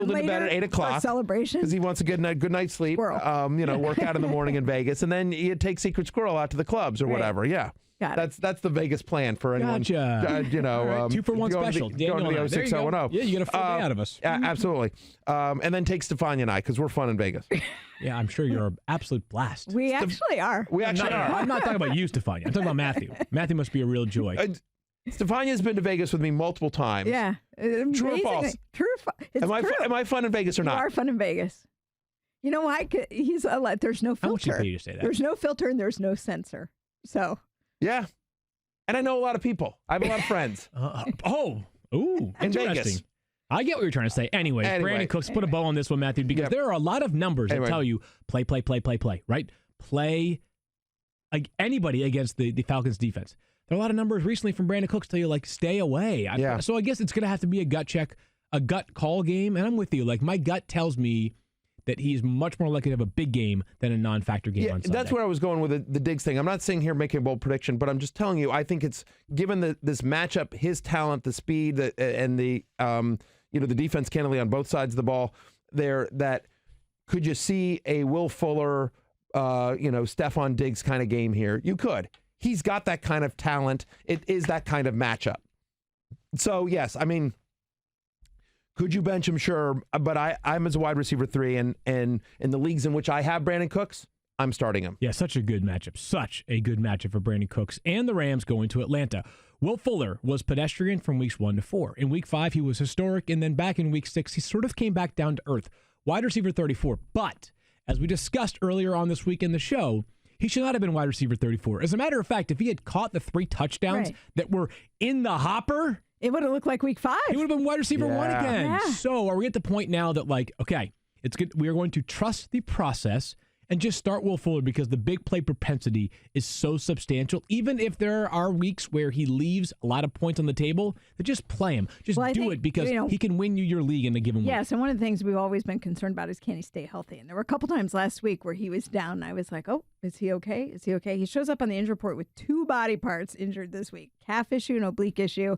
into bed at 8 o'clock. Celebration. Because he wants a good night's sleep. Work out in the morning in Vegas. And then you take Secret Squirrel out to the clubs or whatever. Yeah. That's the Vegas plan for anyone. Gotcha. Right. 2-for-1 special. Going to the 06010. Yeah, you get a full day out of us. Absolutely. And then take Stephania and I, because we're fun in Vegas. Yeah, I'm sure you're an absolute blast. We actually are. I'm not talking about you, Stephania. I'm talking about Matthew. Matthew must be a real joy. Stephania's been to Vegas with me multiple times. Yeah. True or false? True. It's true. Am I fun in Vegas or not? You are fun in Vegas. You know why? There's no filter. How much you pay to say that? There's no filter and there's no censor. So. Yeah. And I know a lot of people. I have a lot of friends. In Vegas. I get what you're trying to say. Anyway, Brandon Cooks, put a bow on this one, Matthew, because there are a lot of numbers that tell you play, right? Play anybody against the Falcons defense. There are a lot of numbers recently from Brandon Cooks tell you, stay away. So I guess it's going to have to be a gut check, a gut call game. And I'm with you. My gut tells me that he's much more likely to have a big game than a non-factor game on Sunday. That's where I was going with the Diggs thing. I'm not sitting here making a bold prediction, but I'm just telling you, I think it's given this matchup, his talent, the speed, and the defense candidly on both sides of the ball there, that could you see a Will Fuller, Stefon Diggs kind of game here? You could. He's got that kind of talent. It is that kind of matchup. So, yes, I mean, could you bench him? Sure. But I'm as a wide receiver 3, and in the leagues in which I have Brandon Cooks, I'm starting him. Yeah, such a good matchup. Such a good matchup for Brandon Cooks and the Rams going to Atlanta. Will Fuller was pedestrian from weeks 1 to 4. In week 5, he was historic, and then back in week 6, he sort of came back down to earth. Wide receiver 34. But, as we discussed earlier on this week in the show, he should not have been wide receiver 34. As a matter of fact, if he had caught the 3 touchdowns that were in the hopper, it would have looked like week 5. He would have been wide receiver 1 again. Yeah. So are we at the point now that okay, it's good. We are going to trust the process and just start Will Fuller because the big play propensity is so substantial. Even if there are weeks where he leaves a lot of points on the table, then just play him. Just do it because he can win you your league in a given week. Yes, and one of the things we've always been concerned about is can he stay healthy? And there were a couple times last week where he was down, and I was like, oh, is he okay? Is he okay? He shows up on the injury report with 2 body parts injured this week, calf issue and oblique issue,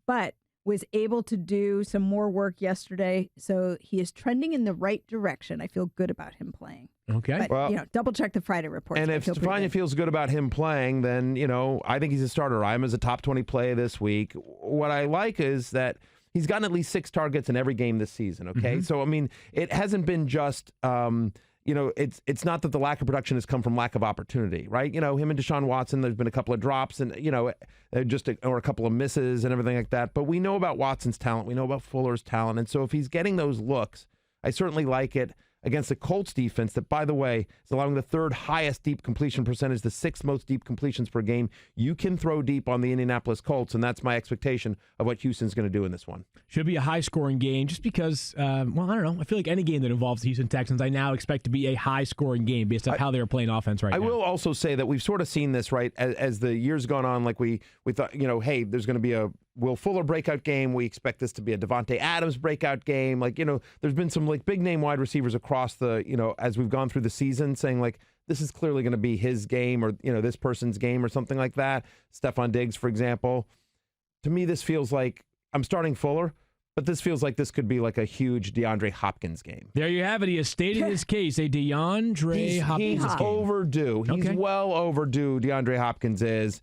but was able to do some more work yesterday. So he is trending in the right direction. I feel good about him playing. Okay. But, double check the Friday reports. And if Stephania feels good about him playing, then, I think he's a starter. I'm as a top 20 play this week. What I like is that he's gotten at least 6 targets in every game this season, okay? Mm-hmm. So, I mean, it hasn't been just, it's not that the lack of production has come from lack of opportunity, right? Him and Deshaun Watson, there's been a couple of drops and, or a couple of misses and everything like that. But we know about Watson's talent. We know about Fuller's talent. And so if he's getting those looks, I certainly like it against the Colts defense that, by the way, is allowing the 3rd highest deep completion percentage, the 6th most deep completions per game. You can throw deep on the Indianapolis Colts, and that's my expectation of what Houston's going to do in this one. Should be a high-scoring game just because, I don't know. I feel like any game that involves the Houston Texans, I now expect to be a high-scoring game based on how they're playing offense right now. I will also say that we've sort of seen this, right, as the years gone on, we thought, hey, there's going to be a Will Fuller breakout game. We expect this to be a Devontae Adams breakout game. There's been some big name wide receivers across the, as we've gone through the season saying this is clearly going to be his game or, this person's game or something like that. Stefon Diggs, for example. To me, this feels like I'm starting Fuller, but this feels like this could be a huge Deandre Hopkins game. There you have it. He has stated his case, a Deandre Hopkins game. He's overdue. Okay. He's well overdue, Deandre Hopkins is.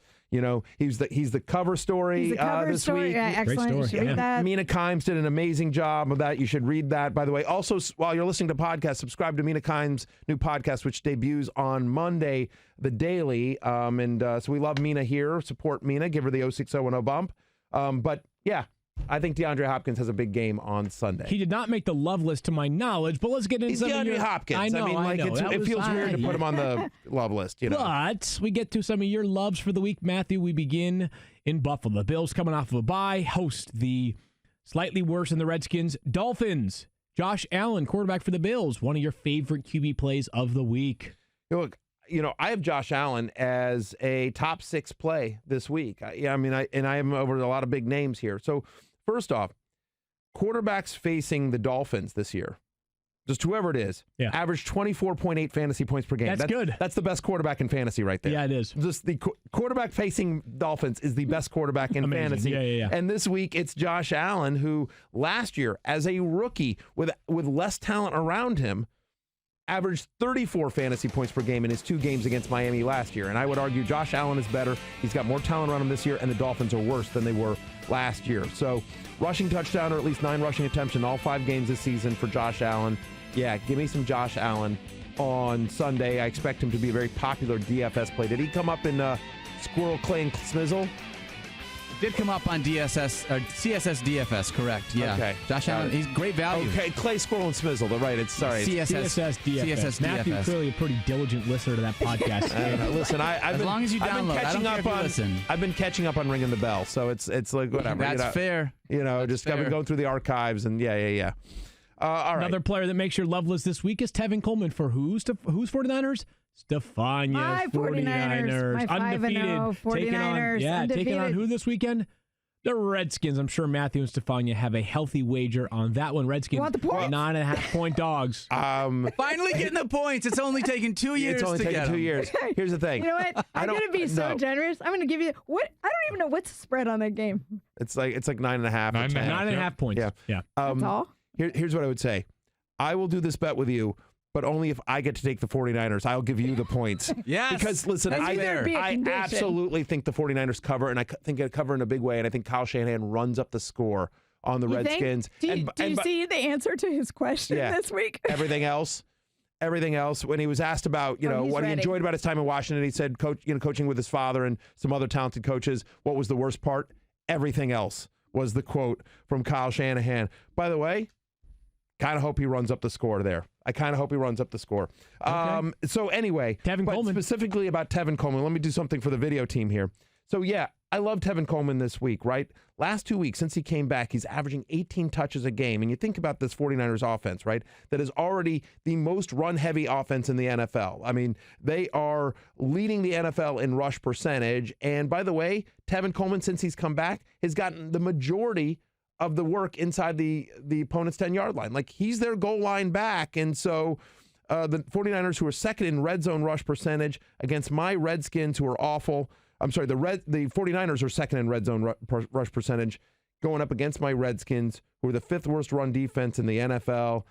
He's the cover story this week. Yeah, excellent. Great story. Read that. Mina Kimes did an amazing job of that. You should read that, by the way. Also, while you're listening to podcasts, subscribe to Mina Kimes' new podcast, which debuts on Monday, The Daily. So we love Mina here. Support Mina. Give her the 06010 bump. But, yeah. I think DeAndre Hopkins has a big game on Sunday. He did not make the love list to my knowledge, but let's get into some DeAndre Hopkins. I know. It feels weird to put him on the love list. But we get to some of your loves for the week, Matthew. We begin in Buffalo. The Bills coming off of a bye host the slightly worse than the Redskins Dolphins. Josh Allen, quarterback for the Bills, one of your favorite QB plays of the week. Look, I have Josh Allen as a top 6 play this week. I am over a lot of big names here. So, first off, quarterbacks facing the Dolphins this year. just whoever it is, averaged 24.8 fantasy points per game. That's good. That's the best quarterback in fantasy right there. Yeah, it is. Just the quarterback facing Dolphins is the best quarterback in fantasy. Yeah. And this week it's Josh Allen, who last year, as a rookie with less talent around him, averaged 34 fantasy points per game in his 2 games against Miami last year. And I would argue Josh Allen is better. He's got more talent around him this year, and the Dolphins are worse than they were last year. So rushing touchdown or at least 9 rushing attempts in all 5 games this season for Josh Allen. Yeah, give me some Josh Allen on Sunday. I expect him to be a very popular DFS play. Did he come up in Squirrel, Clay, and Smizzle? Did come up on CSS DFS, correct? Yeah. Okay. Josh Allen, he's great value. Okay, Clay, Squirrel, and Smizzle. They're right. CSS DFS. Matthew clearly a pretty diligent listener to that podcast. Listen, as long as you download, I've been catching up on Ringing the Bell, so it's like whatever. That's fair. I've been going through the archives and yeah. All right. Another player that makes your love list this week is Tevin Coleman for who's 49ers? Stephania 49ers. Undefeated. 49ers. Taking on who this weekend? The Redskins. I'm sure Matthew and Stephania have a healthy wager on that one. Redskins, 9.5-point dogs. Finally getting the points. It's only taken 2 years. It's only taken 2 years. Here's the thing. You know what? I'm going to be so generous. I'm going to give you what? I don't even know what's the spread on that game. It's like 9.5. 9.5 points. Yeah. That's all. Here's what I would say. I will do this bet with you, but only if I get to take the 49ers. I'll give you the points. Yes. Because, listen, I absolutely think the 49ers cover, and I think they cover in a big way, and I think Kyle Shanahan runs up the score on the Redskins. Do you see the answer to his question this week? Everything else, when he was asked about, what he enjoyed about his time in Washington, he said coaching with his father and some other talented coaches. What was the worst part? Everything else was the quote from Kyle Shanahan. By the way, kind of hope he runs up the score there. I kind of hope he runs up the score. Okay. So anyway, Tevin Coleman. Specifically about Tevin Coleman, let me do something for the video team here. So yeah, I love Tevin Coleman this week, right? Last 2 weeks since he came back, he's averaging 18 touches a game. And you think about this 49ers offense, right? That is already the most run-heavy offense in the NFL. I mean, they are leading the NFL in rush percentage. And by the way, Tevin Coleman, since he's come back, has gotten the majority of the work inside the opponent's 10-yard line. Like, he's their goal line back. And so the 49ers, who are second in red zone rush percentage against my Redskins, who are awful. I'm sorry, the 49ers are second in red zone rush percentage going up against my Redskins, who are the 5th worst run defense in the NFL.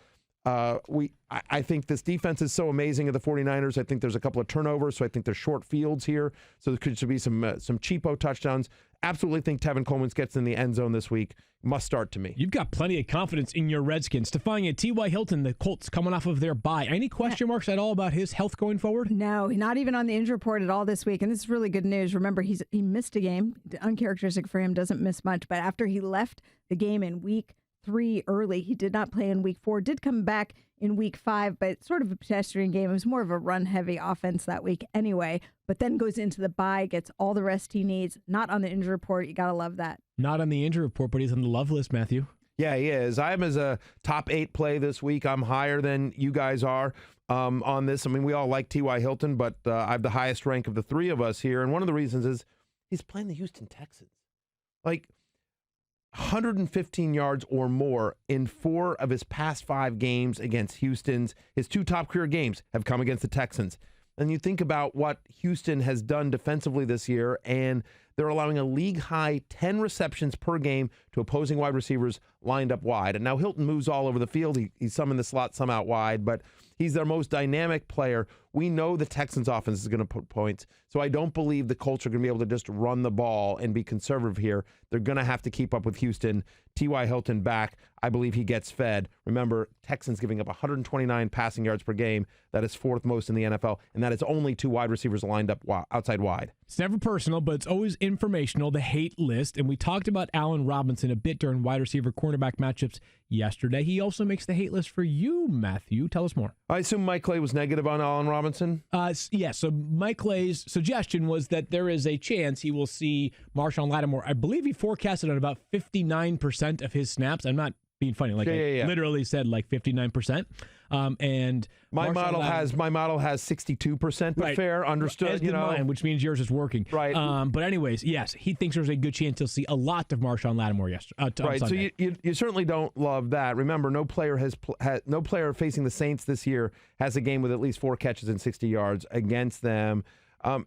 I think this defense is so amazing of the 49ers. I think there's a couple of turnovers, so I think there's short fields here. So there could be some cheapo touchdowns. Absolutely think Tevin Coleman gets in the end zone this week. Must start to me. You've got plenty of confidence in your Redskins. Stephania, T.Y. Hilton, the Colts coming off of their bye. Any question marks at all about his health going forward? No, not even on the injury report at all this week. And this is really good news. Remember, he missed a game. Uncharacteristic for him, doesn't miss much. But after he left the game in week 3 early, he did not play in week 4, did come back in week 5, but sort of a pedestrian game. It was more of a run-heavy offense that week anyway, but then goes into the bye, gets all the rest he needs. Not on the injury report. You got to love that. Not on the injury report, but he's on the love list, Matthew. Yeah, he is. I'm as a top 8 play this week. I'm higher than you guys are on this. I mean, we all like T.Y. Hilton, but I have the highest rank of the 3 of us here, and one of the reasons is he's playing the Houston Texans. Like, 115 yards or more in 4 of his past 5 games against Houston's. His 2 top career games have come against the Texans. And you think about what Houston has done defensively this year, and they're allowing a league-high 10 receptions per game to opposing wide receivers lined up wide. And now Hilton moves all over the field. He's some in the slot, some out wide, but he's their most dynamic player. We know the Texans' offense is going to put points, so I don't believe the Colts are going to be able to just run the ball and be conservative here. They're going to have to keep up with Houston. T.Y. Hilton back. I believe he gets fed. Remember, Texans giving up 129 passing yards per game. That is 4th most in the NFL, and that is only 2 wide receivers lined up outside wide. It's never personal, but it's always informational, the hate list. And we talked about Allen Robinson a bit during wide receiver cornerback matchups yesterday. He also makes the hate list for you, Matthew. Tell us more. I assume Mike Clay was negative on Allen Robinson? Yeah, so Mike Clay's suggestion was that there is a chance he will see Marshawn Lattimore. I believe he forecasted on about 59% of his snaps. I'm not being funny. Like, I literally said like 59%. And my model has 62%, but fair, understood. As did mine, which means yours is working. Right. But anyways, yes, he thinks there's a good chance he'll see a lot of Marshawn Lattimore on Sunday. So you certainly don't love that. Remember, no player facing the Saints this year has a game with at least 4 catches and 60 yards against them.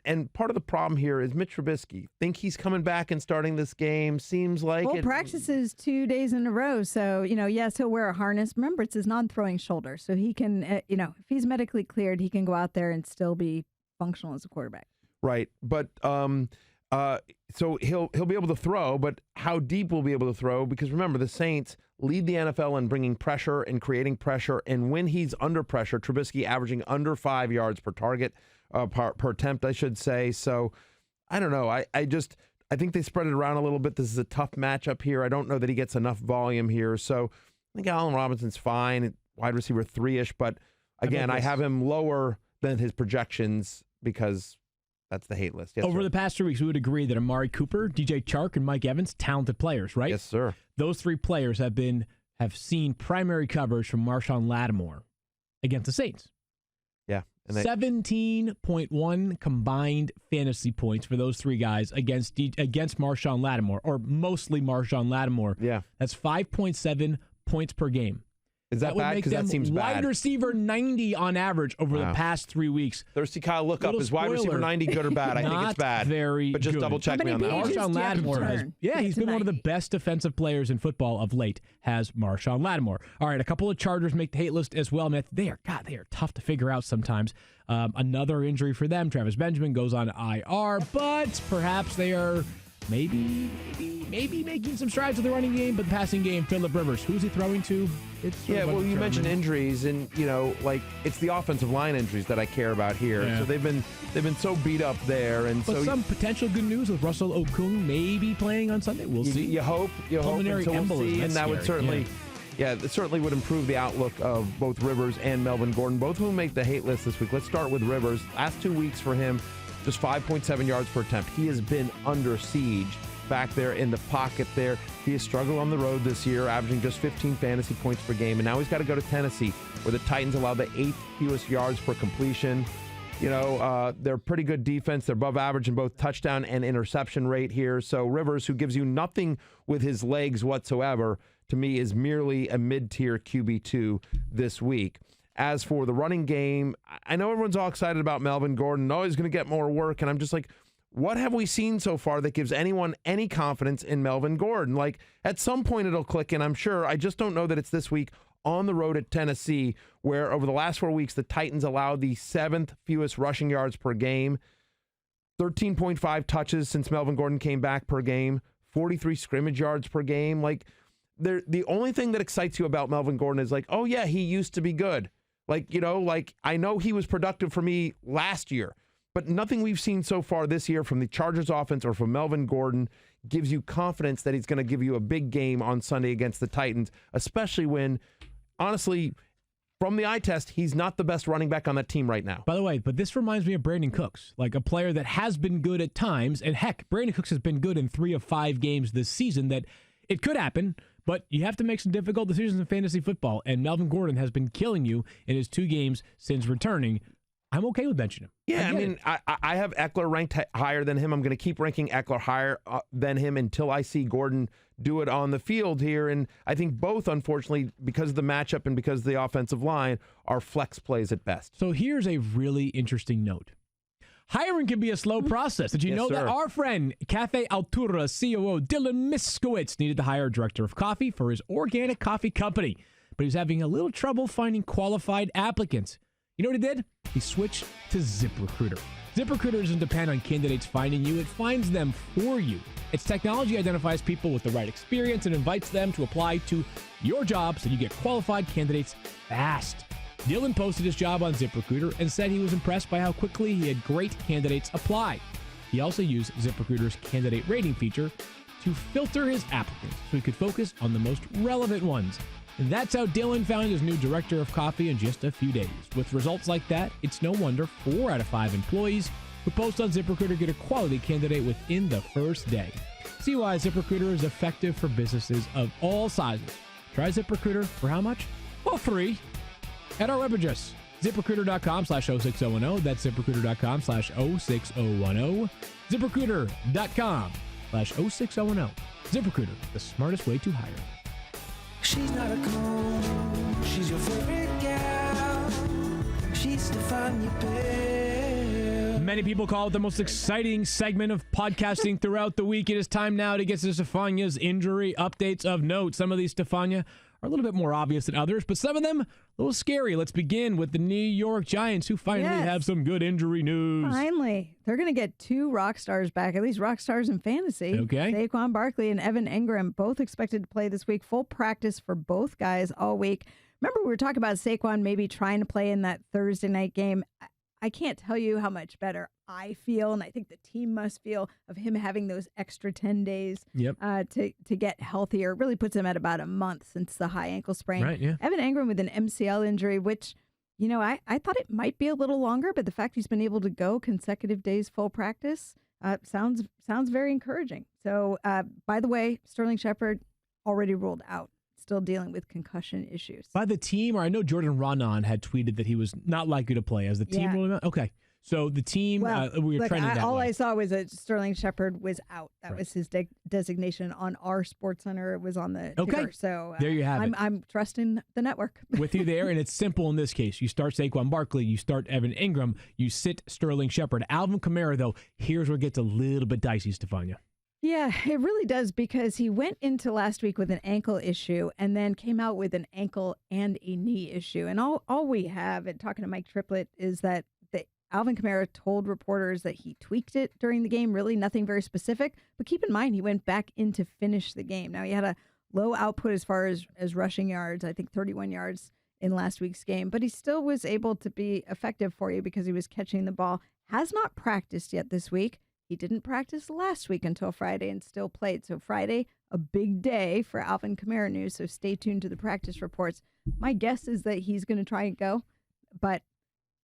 And part of the problem here is Mitch Trubisky. Think he's coming back and starting this game. Seems like it. Practices 2 days in a row. So, yes, he'll wear a harness. Remember, it's his non-throwing shoulder. So he can, if he's medically cleared, he can go out there and still be functional as a quarterback. Right. But so he'll be able to throw, but how deep will be able to throw? Because remember, the Saints lead the NFL in bringing pressure and creating pressure. And when he's under pressure, Trubisky averaging under 5 yards per target. Per attempt, I should say. So I don't know. I think they spread it around a little bit. This is a tough matchup here. I don't know that he gets enough volume here. So I think Allen Robinson's fine, wide receiver 3-ish. But again, I have him lower than his projections because that's the hate list. Yes, Over the past 3 weeks, we would agree that Amari Cooper, DJ Chark, and Mike Evans, talented players, right? Yes, sir. Those 3 players have seen primary coverage from Marshawn Lattimore against the Saints. Yeah. 17.1 combined fantasy points for those 3 guys against Marshawn Lattimore, or mostly Marshawn Lattimore. Yeah. That's 5.7 points per game. Is that bad? Because that seems bad. Wide receiver 90 on average over the past 3 weeks. Thirsty Kyle, look up. Is wide receiver 90 good or bad? I think it's bad. But just double check me on that. Marshawn Lattimore he's been one of the best defensive players in football of late, has Marshawn Lattimore. All right, a couple of Chargers make the hate list as well, man. They are tough to figure out sometimes. Another injury for them. Travis Benjamin goes on IR, but perhaps they are maybe making some strides with the running game, but the passing game, Phillip Rivers, who's he throwing to? You mentioned injuries, and it's the offensive line injuries that I care about here. Yeah. So they've been so beat up there, and but some potential good news with Russell Okung maybe playing on Sunday. We'll see. You hope. Pulmonary embolism, and that would certainly. Yeah, it certainly would improve the outlook of both Rivers and Melvin Gordon, both of whom make the hate list this week. Let's start with Rivers. Last 2 weeks for him, just 5.7 yards per attempt. He has been under siege back there in the pocket there. He has struggled on the road this year, averaging just 15 fantasy points per game. And now he's got to go to Tennessee, where the Titans allow the 8th fewest yards per completion. They're pretty good defense. They're above average in both touchdown and interception rate here. So Rivers, who gives you nothing with his legs whatsoever, to me is merely a mid-tier QB2 this week. As for the running game, I know everyone's all excited about Melvin Gordon. Oh, he's going to get more work. And I'm just like, what have we seen so far that gives anyone any confidence in Melvin Gordon? Like, at some point it'll click, and I'm sure. I just don't know that it's this week on the road at Tennessee, where over the last 4 weeks, the Titans allowed the 7th fewest rushing yards per game, 13.5 touches since Melvin Gordon came back per game, 43 scrimmage yards per game. Like, the only thing that excites you about Melvin Gordon is like, oh yeah, he used to be good. I know he was productive for me last year, but nothing we've seen so far this year from the Chargers offense or from Melvin Gordon gives you confidence that he's going to give you a big game on Sunday against the Titans, especially when, honestly, from the eye test, he's not the best running back on that team right now. By the way, but this reminds me of Brandon Cooks, like a player that has been good at times, and heck, Brandon Cooks has been good in 3 of 5 games this season. That it could happen, but you have to make some difficult decisions in fantasy football, and Melvin Gordon has been killing you in his 2 games since returning. I'm okay with benching him. Yeah, I have Eckler ranked higher than him. I'm going to keep ranking Eckler higher than him until I see Gordon do it on the field here. And I think both, unfortunately, because of the matchup and because of the offensive line, are flex plays at best. So here's a really interesting note. Hiring can be a slow process. Did you know that our friend, Cafe Altura COO Dylan Miskowitz, needed to hire a director of coffee for his organic coffee company, but he was having a little trouble finding qualified applicants. You know what he did? He switched to ZipRecruiter. ZipRecruiter doesn't depend on candidates finding you. It finds them for you. Its technology identifies people with the right experience and invites them to apply to your job so you get qualified candidates fast. Dylan posted his job on ZipRecruiter and said he was impressed by how quickly he had great candidates apply. He also used ZipRecruiter's candidate rating feature to filter his applicants so he could focus on the most relevant ones. And that's how Dylan found his new director of coffee in just a few days. With results like that, it's no wonder 4 out of 5 employees who post on ZipRecruiter get a quality candidate within the first day. See why ZipRecruiter is effective for businesses of all sizes. Try ZipRecruiter for how much? Well, free. at our web address, ZipRecruiter.com/06010. That's ZipRecruiter.com/06010. ZipRecruiter.com/06010. ZipRecruiter, the smartest way to hire. She's not a clone, she's your favorite gal. She's Stephania Bell. Many people call it the most exciting segment of podcasting throughout the week. It is time now to get to Stephania's injury updates of note. Some of these, Stephania, are a little bit more obvious than others, but some of them a little scary. Let's begin with the New York Giants, who finally have some good injury news. Finally. They're going to get 2 rock stars back, at least rock stars in fantasy. Okay. Saquon Barkley and Evan Engram, both expected to play this week. Full practice for both guys all week. Remember, we were talking about Saquon maybe trying to play in that Thursday night game. I can't tell you how much better I feel, and I think the team must feel, of him having those extra 10 days to get healthier. It really puts him at about a month since the high ankle sprain. Right, yeah. Evan Engram with an MCL injury, which, I thought it might be a little longer, but the fact he's been able to go consecutive days full practice sounds very encouraging. So, by the way, Sterling Shepard already ruled out. Still dealing with concussion issues. By the team, or I know Jordan Ronan had tweeted that he was not likely to play. As the team ruled him out? Okay. So the team, we were trending that all way. I saw was that Sterling Shepard was out. That was his designation on our SportsCenter. It was on the ticker. So there you have it. I'm trusting the network. With you there, and it's simple in this case. You start Saquon Barkley, you start Evan Engram, you sit Sterling Shepard. Alvin Kamara, though, here's where it gets a little bit dicey, Stephania. Yeah, it really does, because he went into last week with an ankle issue and then came out with an ankle and a knee issue. And all we have, and talking to Mike Triplett, is that Alvin Kamara told reporters that he tweaked it during the game, really nothing very specific. But keep in mind, he went back in to finish the game. Now, he had a low output as far as rushing yards, I think 31 yards in last week's game. But he still was able to be effective for you because he was catching the ball. Has not practiced yet this week. He didn't practice last week until Friday and still played. So Friday, a big day for Alvin Kamara news. So stay tuned to the practice reports. My guess is that he's going to try and go. But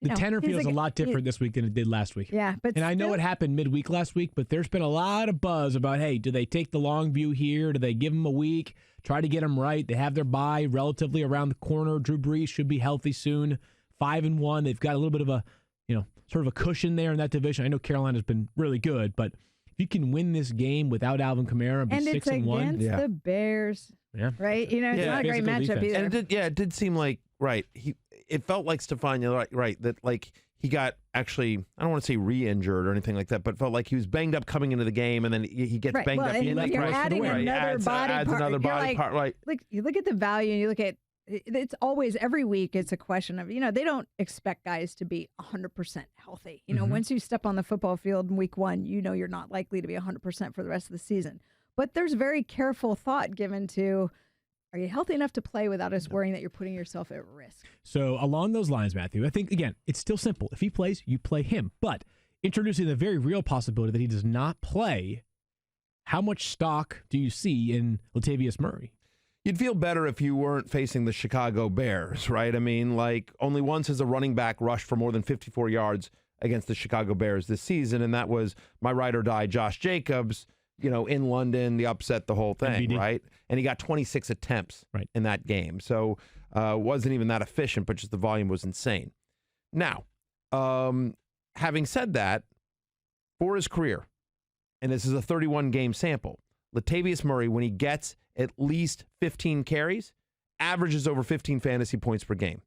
the tenor feels a lot different this week than it did last week. Yeah, but I know it happened midweek last week, but there's been a lot of buzz about, hey, do they take the long view here? Do they give him a week, try to get him right? They have their bye relatively around the corner. Drew Brees should be healthy soon. 5-1. They've got a little bit of a, sort of a cushion there in that division. I know Carolina's been really good, but if you can win this game without Alvin Kamara and be 6-1, and it's against the Bears, right? It's not a great matchup either. And it did seem like it felt like Stephania, right? That like he got actually, I don't want to say re-injured or anything like that, but felt like he was banged up coming into the game, and then he gets banged up. And if you're adding another body part, right? Like you look at the value, and you look at. It's always, every week, it's a question of, they don't expect guys to be 100% healthy. Once you step on the football field in week 1, you're not likely to be 100% for the rest of the season. But there's very careful thought given to, are you healthy enough to play without us worrying that you're putting yourself at risk? So along those lines, Matthew, I think, again, it's still simple. If he plays, you play him. But introducing the very real possibility that he does not play, how much stock do you see in Latavius Murray? You'd feel better if you weren't facing the Chicago Bears, right? I mean, like, only once has a running back rushed for more than 54 yards against the Chicago Bears this season, and that was my ride or die Josh Jacobs, in London, the upset, the whole thing, NBD. right? And he got 26 attempts in that game. So wasn't even that efficient, but just the volume was insane. Now, having said that, for his career, and this is a 31-game sample, Latavius Murray, when he gets at least 15 carries, averages over 15 fantasy points per game.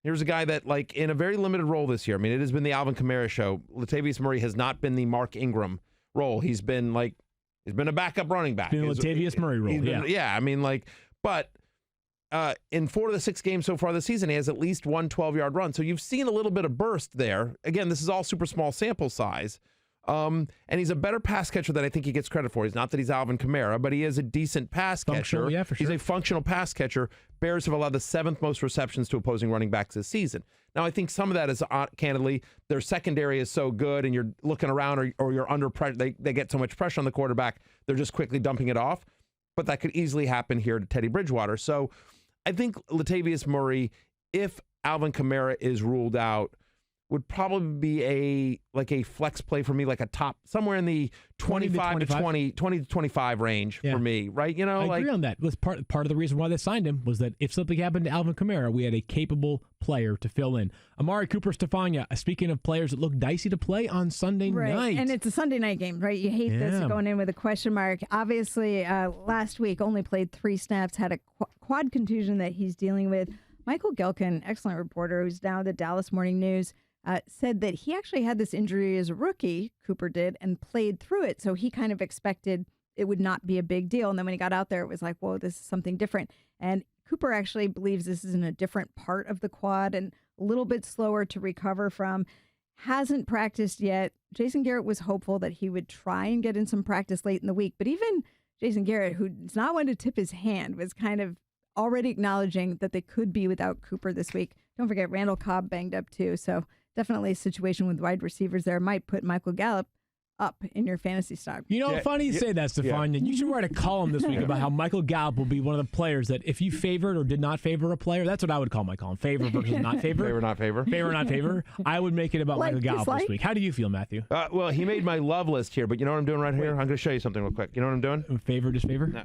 Here's a guy that, like, in a very limited role this year, I mean, it has been the Alvin Kamara show. Latavius Murray has not been the Mark Ingram role. He's been a backup running back. Been a Latavius Murray role, I mean, but in 4 of the 6 games so far this season, he has at least one 12-yard run. So you've seen a little bit of burst there. Again, this is all super small sample size. And he's a better pass catcher than I think he gets credit for. He's not that he's Alvin Kamara, but he is a decent pass catcher. Yeah, for sure. He's a functional pass catcher. Bears have allowed the 7th most receptions to opposing running backs this season. Now, I think some of that is, candidly, their secondary is so good, and you're looking around or you're under pressure. They get so much pressure on the quarterback, they're just quickly dumping it off. But that could easily happen here to Teddy Bridgewater. So I think Latavius Murray, if Alvin Kamara is ruled out, would probably be a flex play for me, like a top somewhere in the 25 to 25 range for me, right? You know, I agree on that. Was part of the reason why they signed him was that if something happened to Alvin Kamara, we had a capable player to fill in. Amari Cooper, Stephania, speaking of players that look dicey to play on Sunday night. And it's a Sunday night game, right? You hate this going in with a question mark. Obviously, last week only played 3 snaps, had a quad contusion that he's dealing with. Michael Gelkin, excellent reporter who's now at the Dallas Morning News, said that he actually had this injury as a rookie, Cooper did, and played through it. So he kind of expected it would not be a big deal. And then when he got out there, it was like, whoa, this is something different. And Cooper actually believes this is in a different part of the quad and a little bit slower to recover from. Hasn't practiced yet. Jason Garrett was hopeful that he would try and get in some practice late in the week. But even Jason Garrett, who's not one to tip his hand, was kind of already acknowledging that they could be without Cooper this week. Don't forget, Randall Cobb banged up too. So definitely a situation with wide receivers there might put Michael Gallup up in your fantasy stock. You know, funny you say that, Stephania. You should write a column this week about how Michael Gallup will be one of the players that if you favored or did not favor a player, that's what I would call my column. Favor versus not favor. Favor, not favor. Favor, not favor. I would make it about Michael Gallup this week. How do you feel, Matthew? Well, he made my love list here, but you know what I'm doing right here? I'm going to show you something real quick. You know what I'm doing? Favor, disfavor? No.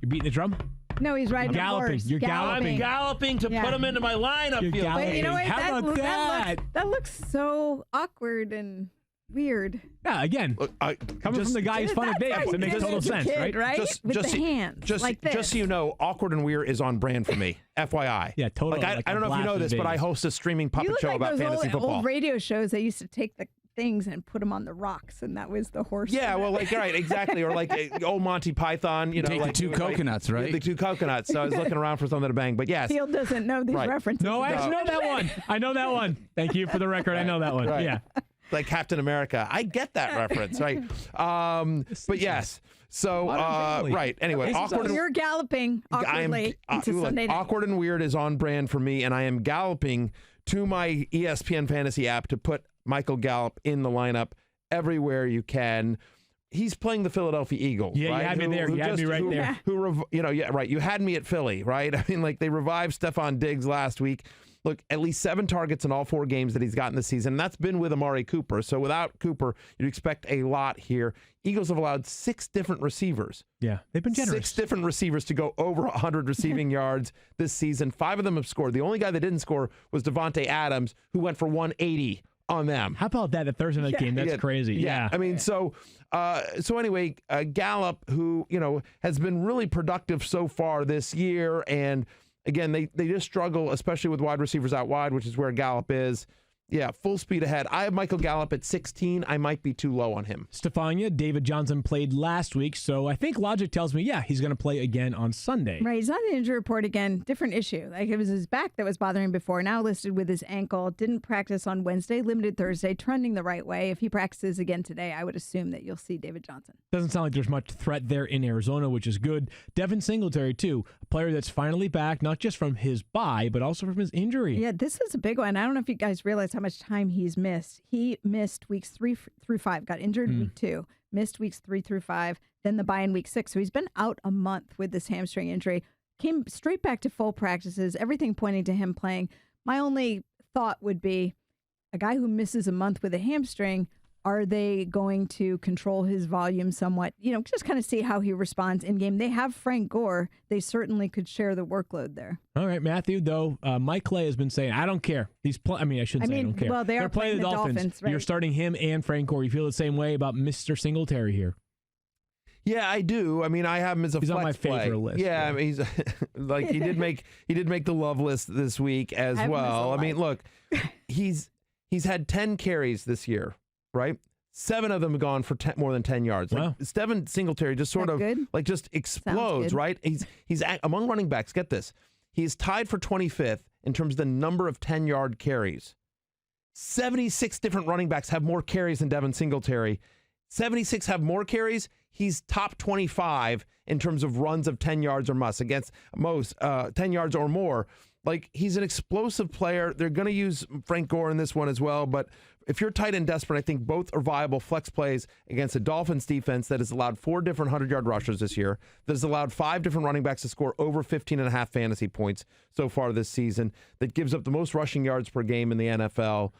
You're beating the drum? No, he's riding the horse. You're galloping. I'm galloping to put him into my lineup. You're galloping. But you know what? How about that? That looks so awkward and weird. Yeah, again, Look, coming from the guy who's fun at Vegas, it makes total sense, kid, right? With the hands, like this. Just so you know, awkward and weird is on brand for me. FYI. Yeah, totally. Like, I don't know if you know this, but I host a streaming puppet show about fantasy football. Old radio shows. They used to take the things and put them on the rocks, and that was the horse. Yeah, well, like right, exactly, or like old Monty Python. You know, Take like the 2 coconuts, right? The 2 coconuts. So I was looking around for something to bang, but yes. Field doesn't know these references. No, I actually know that one. I know that one. Thank you for the record. I know that one. Right. Yeah. Like Captain America. I get that reference, right? But yes. So, right. Anyway, awkward. You're galloping awkwardly into Sunday night. Awkward and weird is on brand for me, and I am galloping to my ESPN fantasy app to put Michael Gallup in the lineup everywhere you can. He's playing the Philadelphia Eagles. Yeah, right? you had me there. You had me right there. Right. You had me at Philly, right? I mean, like they revived Stefon Diggs last week. Look, at least 7 targets in all 4 games that he's gotten this season. And that's been with Amari Cooper. So without Cooper, you'd expect a lot here. Eagles have allowed 6 different receivers. Yeah, they've been generous. 6 different receivers to go over 100 receiving yards this season. 5 of them have scored. The only guy that didn't score was Devontae Adams, who went for 180 on them. How about that? The Thursday night game. That's crazy. Yeah. I mean, so anyway, Gallup, who, you know, has been really productive so far this year, and again, they just struggle, especially with wide receivers out wide, which is where Gallup is. Yeah, full speed ahead. I have Michael Gallup at 16. I might be too low on him. Stephania, David Johnson played last week, so I think logic tells me, yeah, he's going to play again on Sunday. Right, he's on the injury report again. Different issue. Like it was his back that was bothering him before. Now listed with his ankle. Didn't practice on Wednesday. Limited Thursday. Trending the right way. If he practices again today, I would assume that you'll see David Johnson. Doesn't sound like there's much threat there in Arizona, which is good. Devin Singletary, too, a player that's finally back, not just from his bye, but also from his injury. Yeah, this is a big one. I don't know if you guys realize how much time he's missed. He missed weeks 3 through 5, got injured week 2, missed weeks 3 through 5, then the bye in week 6. So he's been out a month with this hamstring injury. Came straight back to full practices, everything pointing to him playing. My only thought would be a guy who misses a month with a hamstring, are they going to control his volume somewhat? You know, just kind of see how he responds in game. They have Frank Gore. They certainly could share the workload there. All right, Matthew, though, Mike Clay has been saying, I don't care. I shouldn't say I don't care. Well, they're playing the Dolphins. Right? You're starting him and Frank Gore. You feel the same way about Mr. Singletary here? Yeah, I do. I mean, I have him as a he's flex on my favorite play. list. Yeah, I mean, he's like he did make the love list this week as well. I mean, look, he's had 10 carries this year, right? 7 of them have gone for more than 10 yards. Wow. Like Devin Singletary just sort of like just explodes, right? He's among running backs. Get this, he's tied for 25th in terms of the number of 10-yard carries. 76 different running backs have more carries than Devin Singletary. 76 have more carries. he's top 25 in terms of runs of 10 yards or most against most 10 yards or more. Like, he's an explosive player. They're going to use Frank Gore in this one as well. But if you're tight end desperate, I think both are viable flex plays against a Dolphins defense that has allowed 4 different 100-yard rushers this year, that has allowed 5 different running backs to score over 15.5 fantasy points so far this season, that gives up the most rushing yards per game in the NFL.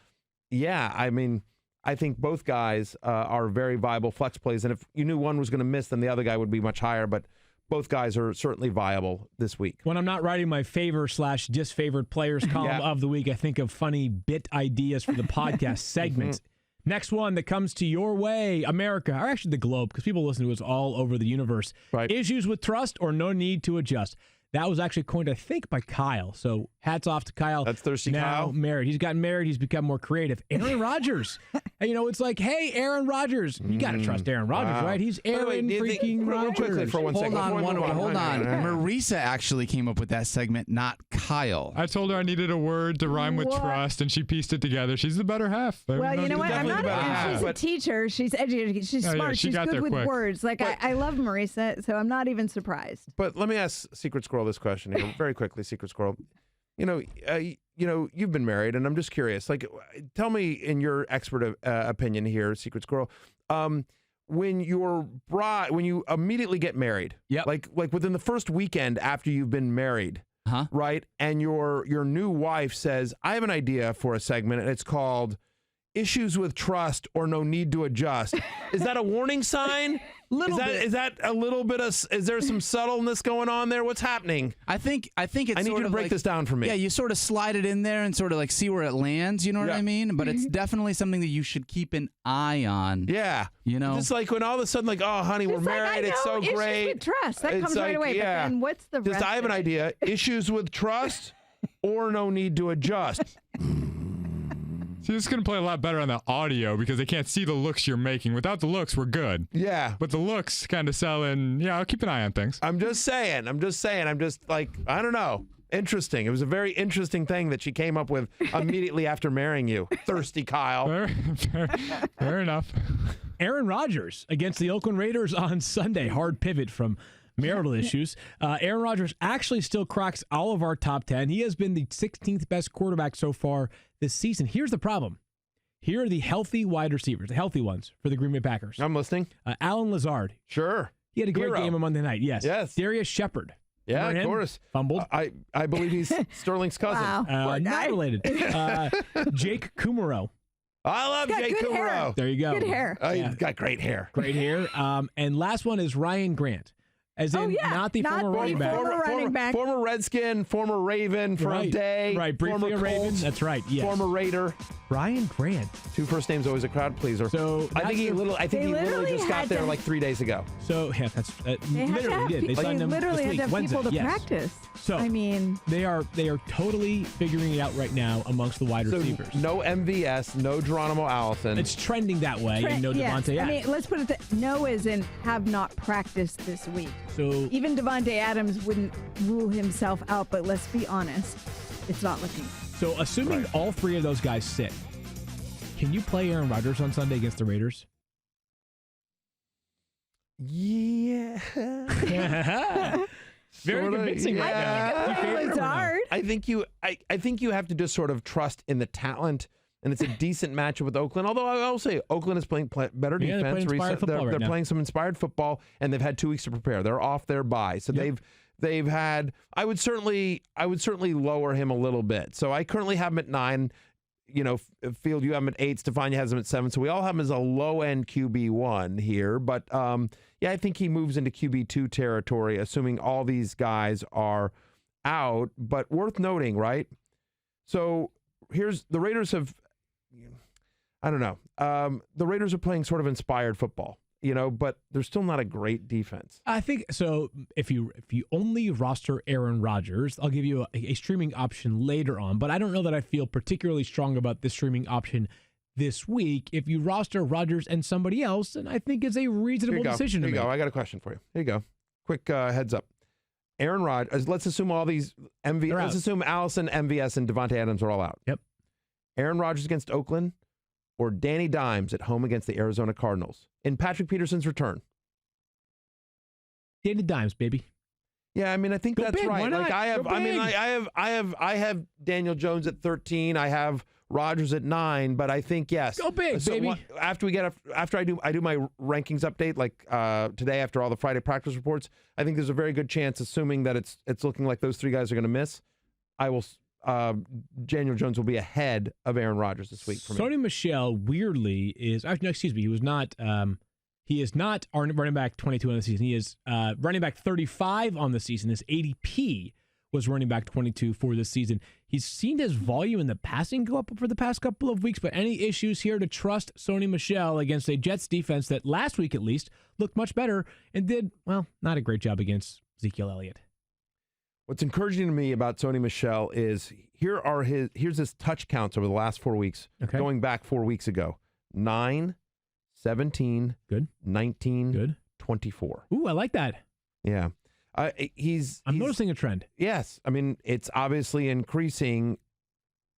Yeah, I mean, I think both guys are very viable flex plays. And if you knew one was going to miss, then the other guy would be much higher. But both guys are certainly viable this week. When I'm not writing my favor/disfavored players column of the week, I think of funny bit ideas for the podcast segments. Next one that comes to your way, America, or actually the globe, because people listen to us all over the universe. Right. Issues with trust or no need to adjust. That was actually coined, I think, by Kyle. So hats off to Kyle. That's thirsty now Kyle. Married. He's gotten married. He's become more creative. Aaron Rodgers. And, it's like, hey, Aaron Rodgers. You got to trust Aaron Rodgers, right? He's Aaron freaking Rodgers. Quickly for one second. Hold on. Marisa actually came up with that segment, not Kyle. I told her I needed a word to rhyme with trust, and she pieced it together. She's the better half. Well, you know what? I'm not she's a teacher. She's educated. She's smart. She's good with words. Like, I love Marisa, so I'm not even surprised. But let me ask Secret Squirrel this question here, very quickly, Secret Squirrel. You've been married, and I'm just curious. Like, tell me, in your expert opinion here, Secret Squirrel, when you immediately get married, like within the first weekend after you've been married, right, and your new wife says, "I have an idea for a segment, and it's called Issues with Trust or No Need to Adjust." Is that a warning sign? Is that a little bit of? Is there some subtleness going on there? What's happening? I think it's. I need you to break this down for me. Yeah, you sort of slide it in there and sort of like see where it lands. You know what I mean? But it's definitely something that you should keep an eye on. Yeah, just like when all of a sudden, like, oh, honey, we're married. It's so great. Issues with trust that comes right away. Yeah. But then what's the rest? I have an idea. Issues with trust or no need to adjust. See, this is going to play a lot better on the audio because they can't see the looks you're making. Without the looks, we're good. Yeah. But the looks kind of sell in. Yeah, I'll keep an eye on things. I'm just saying. I'm just like, I don't know. Interesting. It was a very interesting thing that she came up with immediately after marrying you. Thirsty Kyle. Fair enough. Aaron Rodgers against the Oakland Raiders on Sunday. Hard pivot from marital issues. Aaron Rodgers actually still cracks all of our top 10. He has been the 16th best quarterback so far this season. Here's the problem. Here are the healthy wide receivers, the healthy ones for the Green Bay Packers. I'm listening. Alan Lazard. Sure. He had a great game on Monday night. Yes. Darius Shepard. Yeah, of course. Fumbled. I believe he's Sterling's cousin. Wow. Not related. Jake Kumaro. I love Jake Kumaro. There you go. Good hair. He's got great hair. Great hair. And last one is Ryan Grant. As in, not the former running back. Former Redskin, former Raven for a day. Right, briefly a Raven. That's right, yes. Former Raider. Ryan Grant. 2 first names, always a crowd pleaser. So I think he literally just got there like 3 days ago. So, yeah, that's literally did. They signed him literally had to have people to practice. So, I mean, they are totally figuring it out right now amongst the wide receivers. No MVS, no Geronimo Allison. It's trending that way, and no Devontae Adams. I mean, let's put it no as in have not practiced this week. So even Devontae Adams wouldn't rule himself out, but let's be honest, it's not looking good. So assuming all 3 of those guys sit, can you play Aaron Rodgers on Sunday against the Raiders? Yeah. Very convincing right now. It's hard. I think you have to just sort of trust in the talent, and it's a decent matchup with Oakland. Although I will say Oakland is playing better defense. They're playing some inspired football, and they've had 2 weeks to prepare. They're off their bye, so they've had. I would certainly lower him a little bit. So I currently have him at 9. Field, you have him at 8. Stephania has him at 7. So we all have him as a low-end QB1 here. But, I think he moves into QB2 territory, assuming all these guys are out. But worth noting, right? So here's the Raiders have, I don't know. The Raiders are playing sort of inspired football, but they're still not a great defense. I think so. If you only roster Aaron Rodgers, I'll give you a streaming option later on, but I don't know that I feel particularly strong about this streaming option this week. If you roster Rodgers and somebody else, then I think it's a reasonable decision to make. Here you go. I got a question for you. Here you go. Quick heads up. Aaron Rodgers, let's assume all these let's assume Allison, MVS, and Devontae Adams are all out. Yep. Aaron Rodgers against Oakland or Danny Dimes at home against the Arizona Cardinals in Patrick Peterson's return? Dated dimes, baby. Yeah, I mean, I think Go that's big, right. why not? Like I have Daniel Jones at 13. I have Rodgers at 9. But I think yes. Go big, baby. After I do my rankings update like today after all the Friday practice reports, I think there's a very good chance, assuming that it's looking like those three guys are going to miss, Daniel Jones will be ahead of Aaron Rodgers this week for me. Sony Michelle weirdly is. No, excuse me. He was not. He is not our running back 22 on the season. He is running back 35 on the season. His ADP was running back 22 for this season. He's seen his volume in the passing go up for the past couple of weeks, but any issues here to trust Sony Michelle against a Jets defense that last week at least looked much better and did, well, not a great job against Ezekiel Elliott. What's encouraging to me about Sony Michelle is here's his touch counts over the last 4 weeks, going back 4 weeks ago. 9, 17, good, 19, good, 24. Ooh, I like that. Yeah. I'm noticing a trend. Yes. I mean, it's obviously increasing.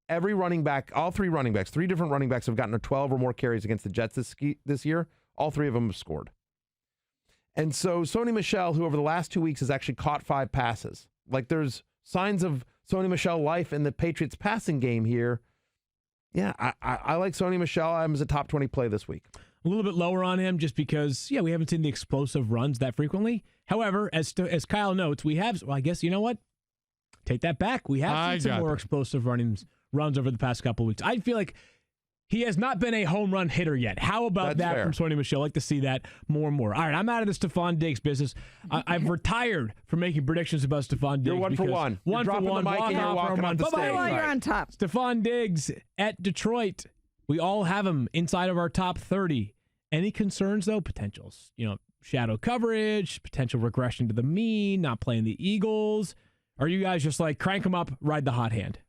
Every running back, all three running backs, 3 different running backs have gotten 12 or more carries against the Jets this year. All 3 of them have scored. And so Sony Michelle, who over the last 2 weeks has actually caught 5 passes. Like there's signs of Sony Michelle life in the Patriots passing game here. Yeah, I like Sony Michelle. I'm as a top 20 play this week. A little bit lower on him just because, we haven't seen the explosive runs that frequently. However, as Kyle notes, we have, I guess, you know what? Take that back. We have seen some more explosive runs over the past couple of weeks. I feel like he has not been a home run hitter yet. How about that from Sony Michelle? I like to see that more and more. All right, I'm out of the Stefon Diggs business. I've retired from making predictions about Stefon Diggs. You're 1 for 1. One You're for one. The mic and you're walking off the stage. Well, you're on top. Stefon Diggs at Detroit. We all have him inside of our top 30. Any concerns, though? Potentials. Shadow coverage, potential regression to the mean, not playing the Eagles. Are you guys just like, crank them up, ride the hot hand?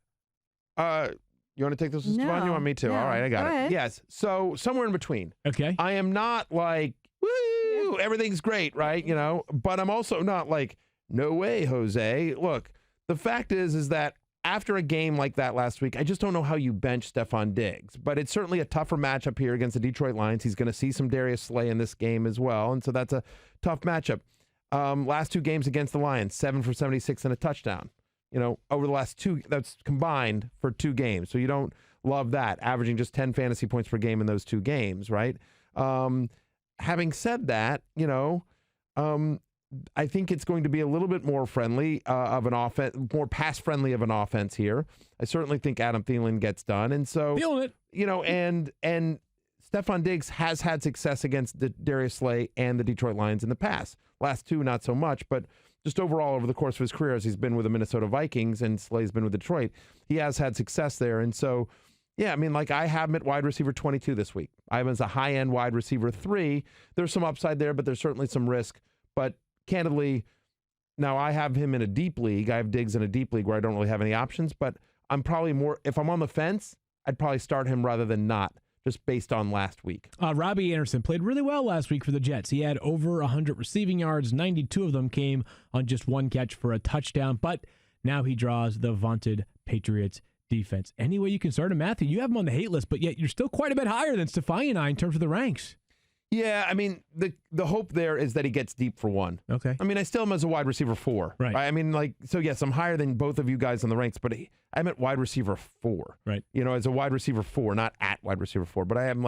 You want to take this, No, Stefan? You want me to? no. All right, I got Go it. ahead. Yes. So somewhere in between. Okay. I am not like, woo, everything's great, right? But I'm also not like, no way, Jose. Look, the fact is that after a game like that last week, I just don't know how you bench Stefon Diggs. But it's certainly a tougher matchup here against the Detroit Lions. He's going to see some Darius Slay in this game as well, and so that's a tough matchup. Last 2 games against the Lions, 7 for 76 and a touchdown. Over the last 2, that's combined for 2 games. So you don't love that, averaging just 10 fantasy points per game in those 2 games, right? Having said that, I think it's going to be a little bit more friendly of an offense, more pass friendly of an offense here. I certainly think Adam Thielen gets done. And so, feeling it. And Stefon Diggs has had success against the Darius Slay and the Detroit Lions in the past. Last 2, not so much, but just overall over the course of his career, as he's been with the Minnesota Vikings and Slay's been with Detroit, he has had success there. And so, I have him at wide receiver 22 this week. I have him as a high-end wide receiver 3. There's some upside there, but there's certainly some risk. But candidly, now I have him in a deep league. I have Diggs in a deep league where I don't really have any options, but I'm probably more, if I'm on the fence, I'd probably start him rather than not, just based on last week. Robbie Anderson played really well last week for the Jets. He had over 100 receiving yards. 92 of them came on just 1 catch for a touchdown, but now he draws the vaunted Patriots defense. Any way you can start him, Matthew? You have him on the hate list, but yet you're still quite a bit higher than Stephania and I in terms of the ranks. Yeah, I mean, the hope there is that he gets deep for 1. Okay. I mean, I still have him as a wide receiver 4. Right. I mean, so yes, I'm higher than both of you guys on the ranks, but I'm at wide receiver 4. Right. As a wide receiver 4, not at wide receiver 4, but I am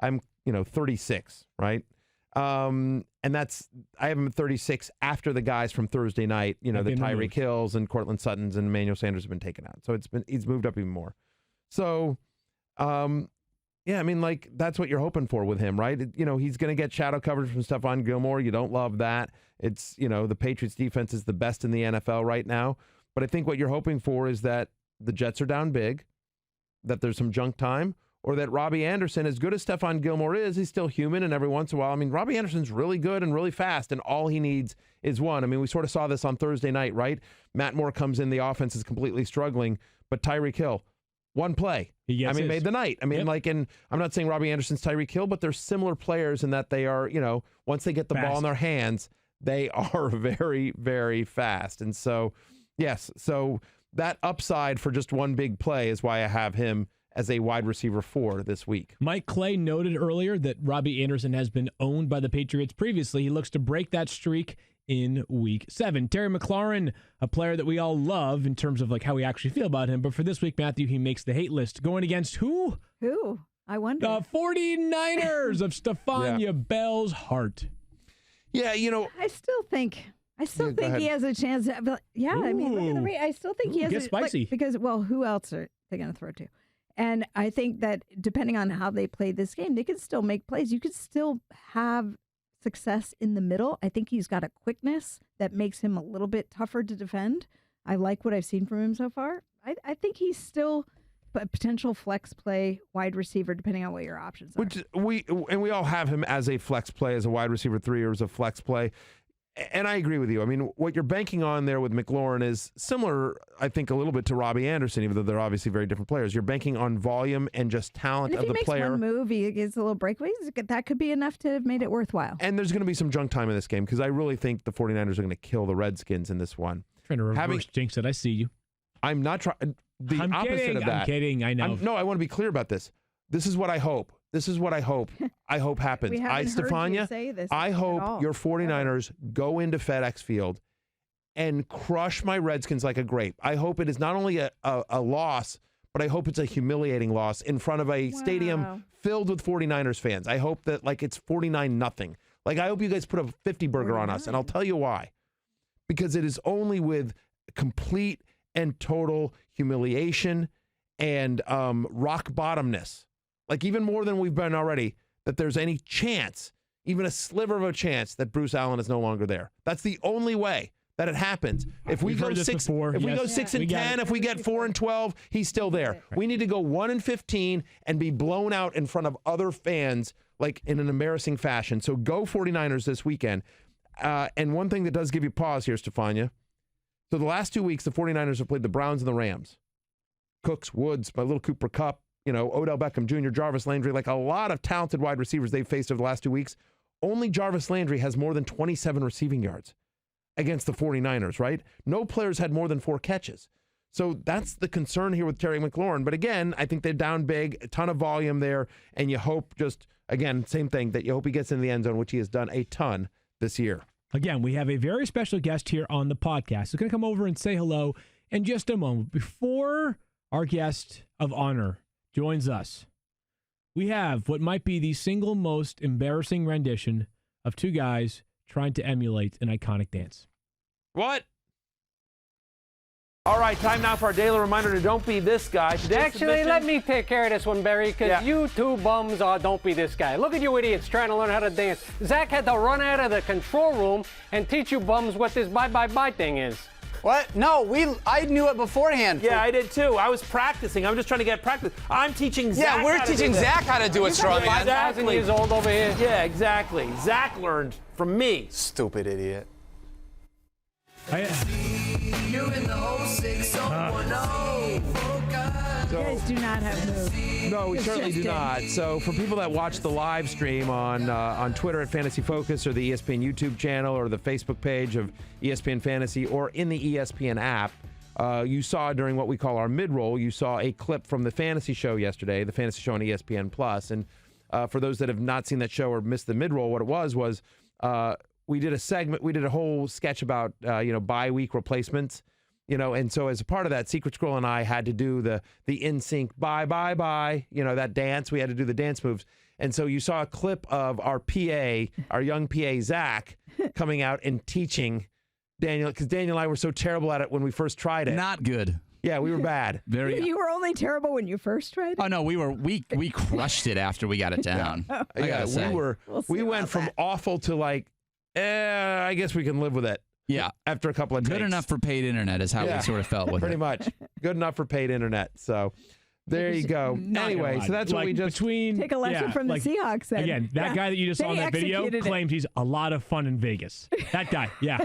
I'm 36, right? And I have him at 36 after the guys from Thursday night, the Tyreek Hills and Cortland Suttons and Emmanuel Sanders have been taken out. So he's moved up even more. So, yeah, I mean, that's what you're hoping for with him, right? He's going to get shadow coverage from Stephon Gilmore. You don't love that. It's, the Patriots defense is the best in the NFL right now. But I think what you're hoping for is that the Jets are down big, that there's some junk time, or that Robbie Anderson, as good as Stephon Gilmore is, he's still human, and every once in a while, I mean, Robbie Anderson's really good and really fast, and all he needs is 1. I mean, we sort of saw this on Thursday night, right? Matt Moore comes in, the offense is completely struggling, but Tyreek Hill, 1 play. Made the night. I mean, and I'm not saying Robbie Anderson's Tyreek Hill, but they're similar players in that they are, once they get the ball in their hands, they are very, very fast. And so, yes, so that upside for just 1 big play is why I have him as a wide receiver 4 this week. Mike Clay noted earlier that Robbie Anderson has been owned by the Patriots previously. He looks to break that streak in Week 7. Terry McLaurin, a player that we all love in terms of like how we actually feel about him. But for this week, Matthew, he makes the hate list. Going against who? Who? I wonder. The 49ers of Stephania Bell's heart. Yeah, I still think he has a chance. But yeah, I mean, look at the rate. I still think he has. Get spicy. Because, well, who else are they going to throw to? And I think that depending on how they play this game, they could still make plays. You could still have success in the middle. I think he's got a quickness that makes him a little bit tougher to defend. I like what I've seen from him so far. I think he's still a potential flex play wide receiver, depending on what your options are. Which we all have him as a flex play, as a wide receiver 3 or as a flex play. And I agree with you. I mean, what you're banking on there with McLaurin is similar, I think, a little bit to Robbie Anderson, even though they're obviously very different players. You're banking on volume and just talent of the player. If he makes one move, he gets a little breakaway, that could be enough to have made it worthwhile. And there's going to be some junk time in this game because I really think the 49ers are going to kill the Redskins in this one. Trying to reverse jinx it. I see you. I'm not trying. The opposite of that. I'm kidding. I know. I want to be clear about this. This is what I hope. I hope happens. Stephania, I hope your 49ers go into FedEx Field and crush my Redskins like a grape. I hope it is not only a loss, but I hope it's a humiliating loss in front of a stadium filled with 49ers fans. I hope that it's 49-0. I hope you guys put a 50-burger on us, and I'll tell you why. Because it is only with complete and total humiliation and rock bottomness, even more than we've been already, that there's any chance, even a sliver of a chance, that Bruce Allen is no longer there. That's the only way that it happens. If we go 6 and 10, if we get 4 and 12, he's still there. We need to go 1 and 15 and be blown out in front of other fans in an embarrassing fashion. So go 49ers this weekend. And one thing that does give you pause here, Stephania. So the last 2 weeks, the 49ers have played the Browns and the Rams. Cooks, Woods, my little Cooper Kupp, Odell Beckham Jr., Jarvis Landry, a lot of talented wide receivers they've faced over the last 2 weeks. Only Jarvis Landry has more than 27 receiving yards against the 49ers, right? No players had more than 4 catches. So that's the concern here with Terry McLaurin. But again, I think they're down big, a ton of volume there, and you hope again, same thing, that you hope he gets in the end zone, which he has done a ton this year. Again, we have a very special guest here on the podcast. He's going to come over and say hello in just a moment. Before our guest of honor joins us, we have what might be the single most embarrassing rendition of 2 guys trying to emulate an iconic dance. What? All right, time now for our daily reminder to don't be this guy. Actually, let me take care of this one, Barry, because you 2 bums don't be this guy. Look at you idiots trying to learn how to dance. Zach had to run out of the control room and teach you bums what this bye-bye-bye thing is. What? No, I knew it beforehand. Yeah, I did too. I was practicing. I'm just trying to get practice. I'm teaching Zach. Yeah, we're teaching Zach how to do it, strong man. 5,000 years old over here. Yeah, exactly. Zach learned from me. Stupid idiot. You're in the 06010. You guys do not have moves. No, we certainly do not. So for people that watch the live stream on Twitter at Fantasy Focus or the ESPN YouTube channel or the Facebook page of ESPN Fantasy or in the ESPN app, you saw during what we call our mid-roll, you saw a clip from the Fantasy Show yesterday, the Fantasy Show on ESPN Plus. And for those that have not seen that show or missed the mid-roll, what it was we did a segment, we did a whole sketch about bye-week replacements. And so as a part of that, Secret Squirrel and I had to do the in-sync bye, that dance. We had to do the dance moves. And so you saw a clip of our PA, our young PA, Zach, coming out and teaching Daniel, because Daniel and I were so terrible at it when we first tried it. Not good. Yeah, we were bad. You were only terrible when you first tried it? Oh, no, we crushed it after we got it down. Yeah. I gotta say. We went from awful to I guess we can live with it. Yeah. After a couple of takes. Good enough for paid internet is how we sort of felt with pretty it. Pretty much. Good enough for paid internet. So there you go. Anyway, so that's what we just... Take a lesson from the Seahawks then. Again, that guy that you just saw in that video claims he's a lot of fun in Vegas. That guy, yeah.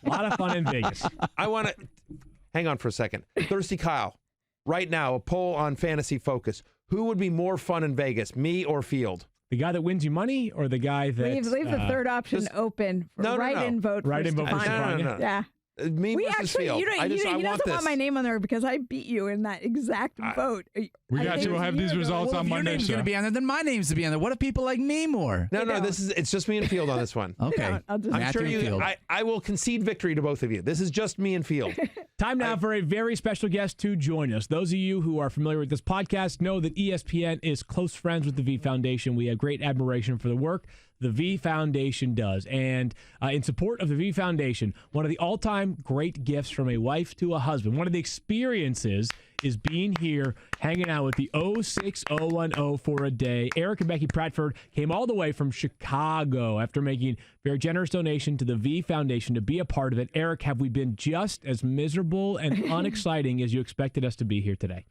A lot of fun in Vegas. I want to... Hang on for a second. Thirsty Kyle, right now, a poll on Fantasy Focus. Who would be more fun in Vegas, me or Field? The guy that wins you money or the guy that... Leave the third option open. No. Write-in vote. Write-in vote for Stephania. No. Yeah. Me We versus actually, Field. he doesn't want my name on there because I beat you in that exact vote. We got you. We'll have these results on If your Monday. name's going to be on there, then my name's to be on there. What if people like me more? No, it's just me and Field on this one. Okay. I'm sure I will concede victory to both of you. This is just me and Field. Time now for a very special guest to join us. Those of you who are familiar with this podcast know that ESPN is close friends with the V Foundation. We have great admiration for the work the V Foundation does. And in support of the V Foundation, one of the all-time great gifts from a wife to a husband, one of the experiences is being here, hanging out with the 06010 for a day. Eric and Becky Pratford came all the way from Chicago after making a very generous donation to the V Foundation to be a part of it. Eric, have we been just as miserable and unexciting as you expected us to be here today?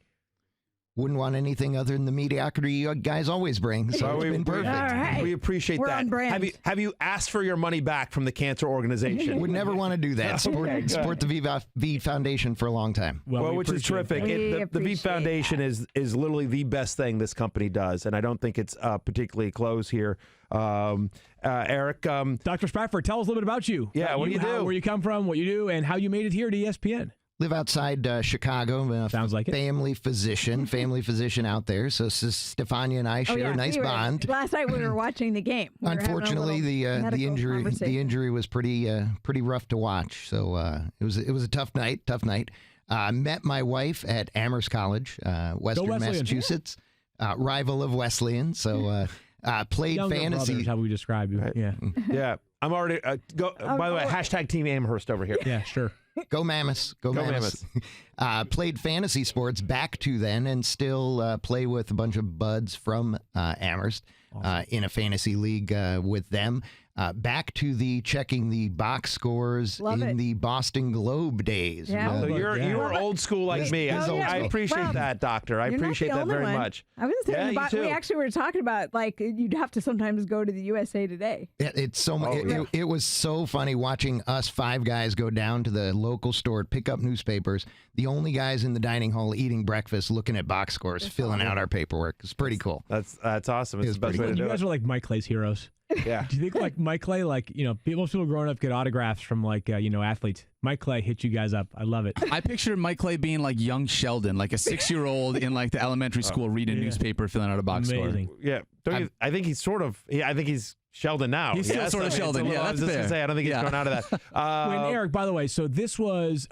Wouldn't want anything other than the mediocrity you guys always bring. So it's been perfect. All right. We appreciate We're that. on brand. Have you asked for your money back from the cancer organization? Would never want to do that. Support the V Foundation for a long time. Well, which is terrific. The V Foundation is literally the best thing this company does, and I don't think it's particularly close here. Eric, Dr. Spratford, tell us a little bit about you. Yeah, what do you do? Where you come from, what you do, and how you made it here to ESPN. Live outside Chicago. Sounds like it. Family physician out there. So Stephania and I share a nice bond. Last night we were watching the game. Unfortunately, the injury was pretty rough to watch. So it was a tough night. Met my wife at Amherst College, Western Massachusetts, rival of Wesleyan. So played Younger fantasy. Brothers, how we describe you. Right. Yeah. Yeah. I'm already by the way, hashtag Team Amherst over here. Yeah, sure. Go Mammoths. Go Mammoths. Played fantasy sports back to then and still play with a bunch of buds from Amherst in a fantasy league with them. Back to the checking the box scores the Boston Globe days. Yeah. So you were old school like me. I appreciate that, Doctor. I appreciate that very much. I was thinking you too. we actually were talking about like you'd have to sometimes go to the USA Today. It's so much. It was so funny watching us five guys go down to the local store, pick up newspapers. The only guys in the dining hall eating breakfast, looking at box scores, filling out our paperwork. It's pretty cool. That's awesome. It's the best way to do it. You guys are like Mike Clay's heroes. Yeah. Do you think like Mike Clay, like, most people growing up get autographs from like, athletes. Mike Clay hit you guys up. I love it. I picture Mike Clay being like young Sheldon, like a 6-year-old in like the elementary school reading a newspaper, filling out a box score. Yeah. I think he's I think he's Sheldon now. He's still sort of Sheldon. Yeah, I was just going to say, I don't think he's grown out of that. Eric, by the way, so this was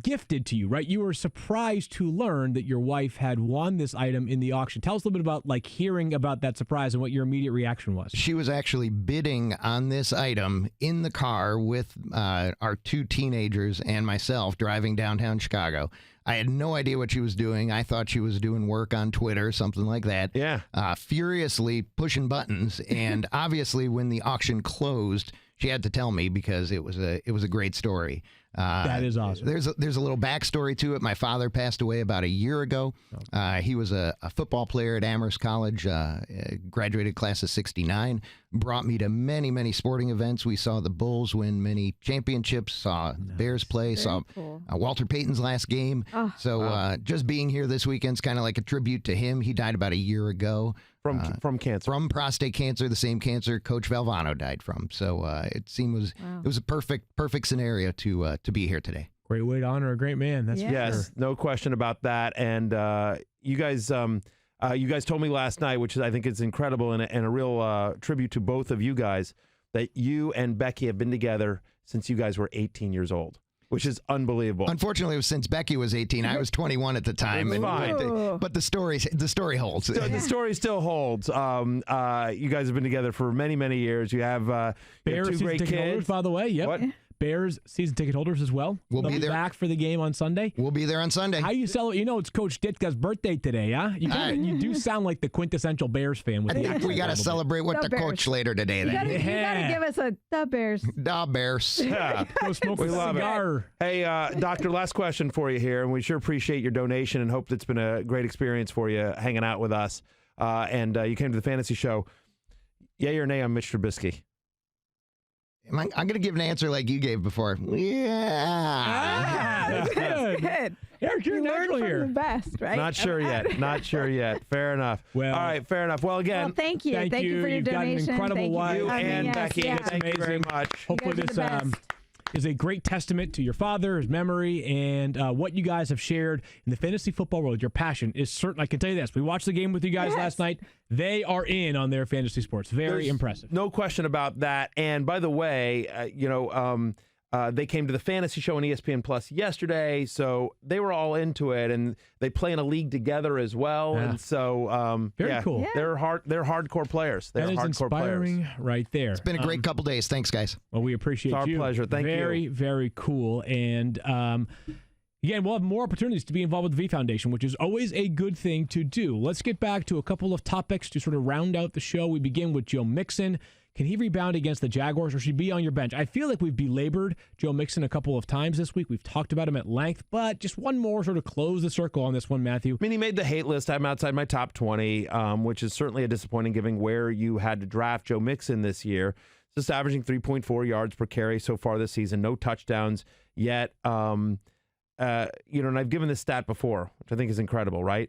gifted to you, right? You were surprised to learn that your wife had won this item in the auction. Tell us a little bit about like hearing about that surprise and what your immediate reaction was. She was actually bidding on this item in the car with our two teenagers and myself driving downtown Chicago. I had no idea what she was doing. I thought she was doing work on Twitter, something like that. Yeah. Furiously pushing buttons. And obviously when the auction closed, she had to tell me because it was a great story. That is awesome. There's a little backstory to it. My father passed away about a year ago. He was a football player at Amherst College, graduated class of 69, brought me to many, many sporting events. We saw the Bulls win many championships, saw Bears play, saw Walter Payton's last game. Just being here this weekend's kind of like a tribute to him. He died about a year ago. From cancer. From prostate cancer, the same cancer Coach Valvano died from. So it was a perfect scenario to be here today. Great way to honor a great man. That's for sure. No question about that. And you guys told me last night, which I think is incredible and a real tribute to both of you guys, that you and Becky have been together since you guys were 18 years old. Which is unbelievable. Unfortunately, it was since Becky was 18. I was 21 at the time. It's fine. But the story holds. The story still holds. You guys have been together for many, many years. You have Bears two great kids. Holders, by the way. Yep. What? Bears season ticket holders as well. We'll be there. Back for the game on Sunday. We'll be there on Sunday. How you celebrate? It's Coach Ditka's birthday today, huh? You do sound like the quintessential Bears fan. I think we got to celebrate with the coach later today. You got to give us the Bears. The Bears. Yeah. Go smoke a cigar. Hey, Doctor, last question for you here, and we sure appreciate your donation and hope it's been a great experience for you hanging out with us. And you came to the fantasy show. Yay or nay on Mitch Trubisky? I'm going to give an answer like you gave before. Yeah. That's good. Eric, you're natural here. The best, right? Not sure yet. Fair enough. Well, all right, fair enough. Well, again, thank you. Thank you for your You've donation. got an incredible wife. You and Becky, It's thank you very much. Hopefully this is a great testament to your father, his memory, and what you guys have shared in the fantasy football world. Your passion is certain. I can tell you this. We watched the game with you guys last night. They are in on their fantasy sports. There's impressive. No question about that. And by the way, they came to the fantasy show on ESPN Plus yesterday, so they were all into it, and they play in a league together as well. Yeah. And so, very cool. Yeah. They're hardcore players. They're that is hardcore inspiring players. Right there. It's been a great couple days. Thanks, guys. Well, we appreciate you. It's our pleasure. Thank you. Very, very cool. And again, we'll have more opportunities to be involved with the V Foundation, which is always a good thing to do. Let's get back to a couple of topics to sort of round out the show. We begin with Joe Mixon. Can he rebound against the Jaguars, or should he be on your bench? I feel like we've belabored Joe Mixon a couple of times this week. We've talked about him at length, but just one more sort of close the circle on this one, Matthew. I mean, he made the hate list. I'm outside my top 20, which is certainly a disappointing given where you had to draft Joe Mixon this year. Just averaging 3.4 yards per carry so far this season. No touchdowns yet. And I've given this stat before, which I think is incredible, right?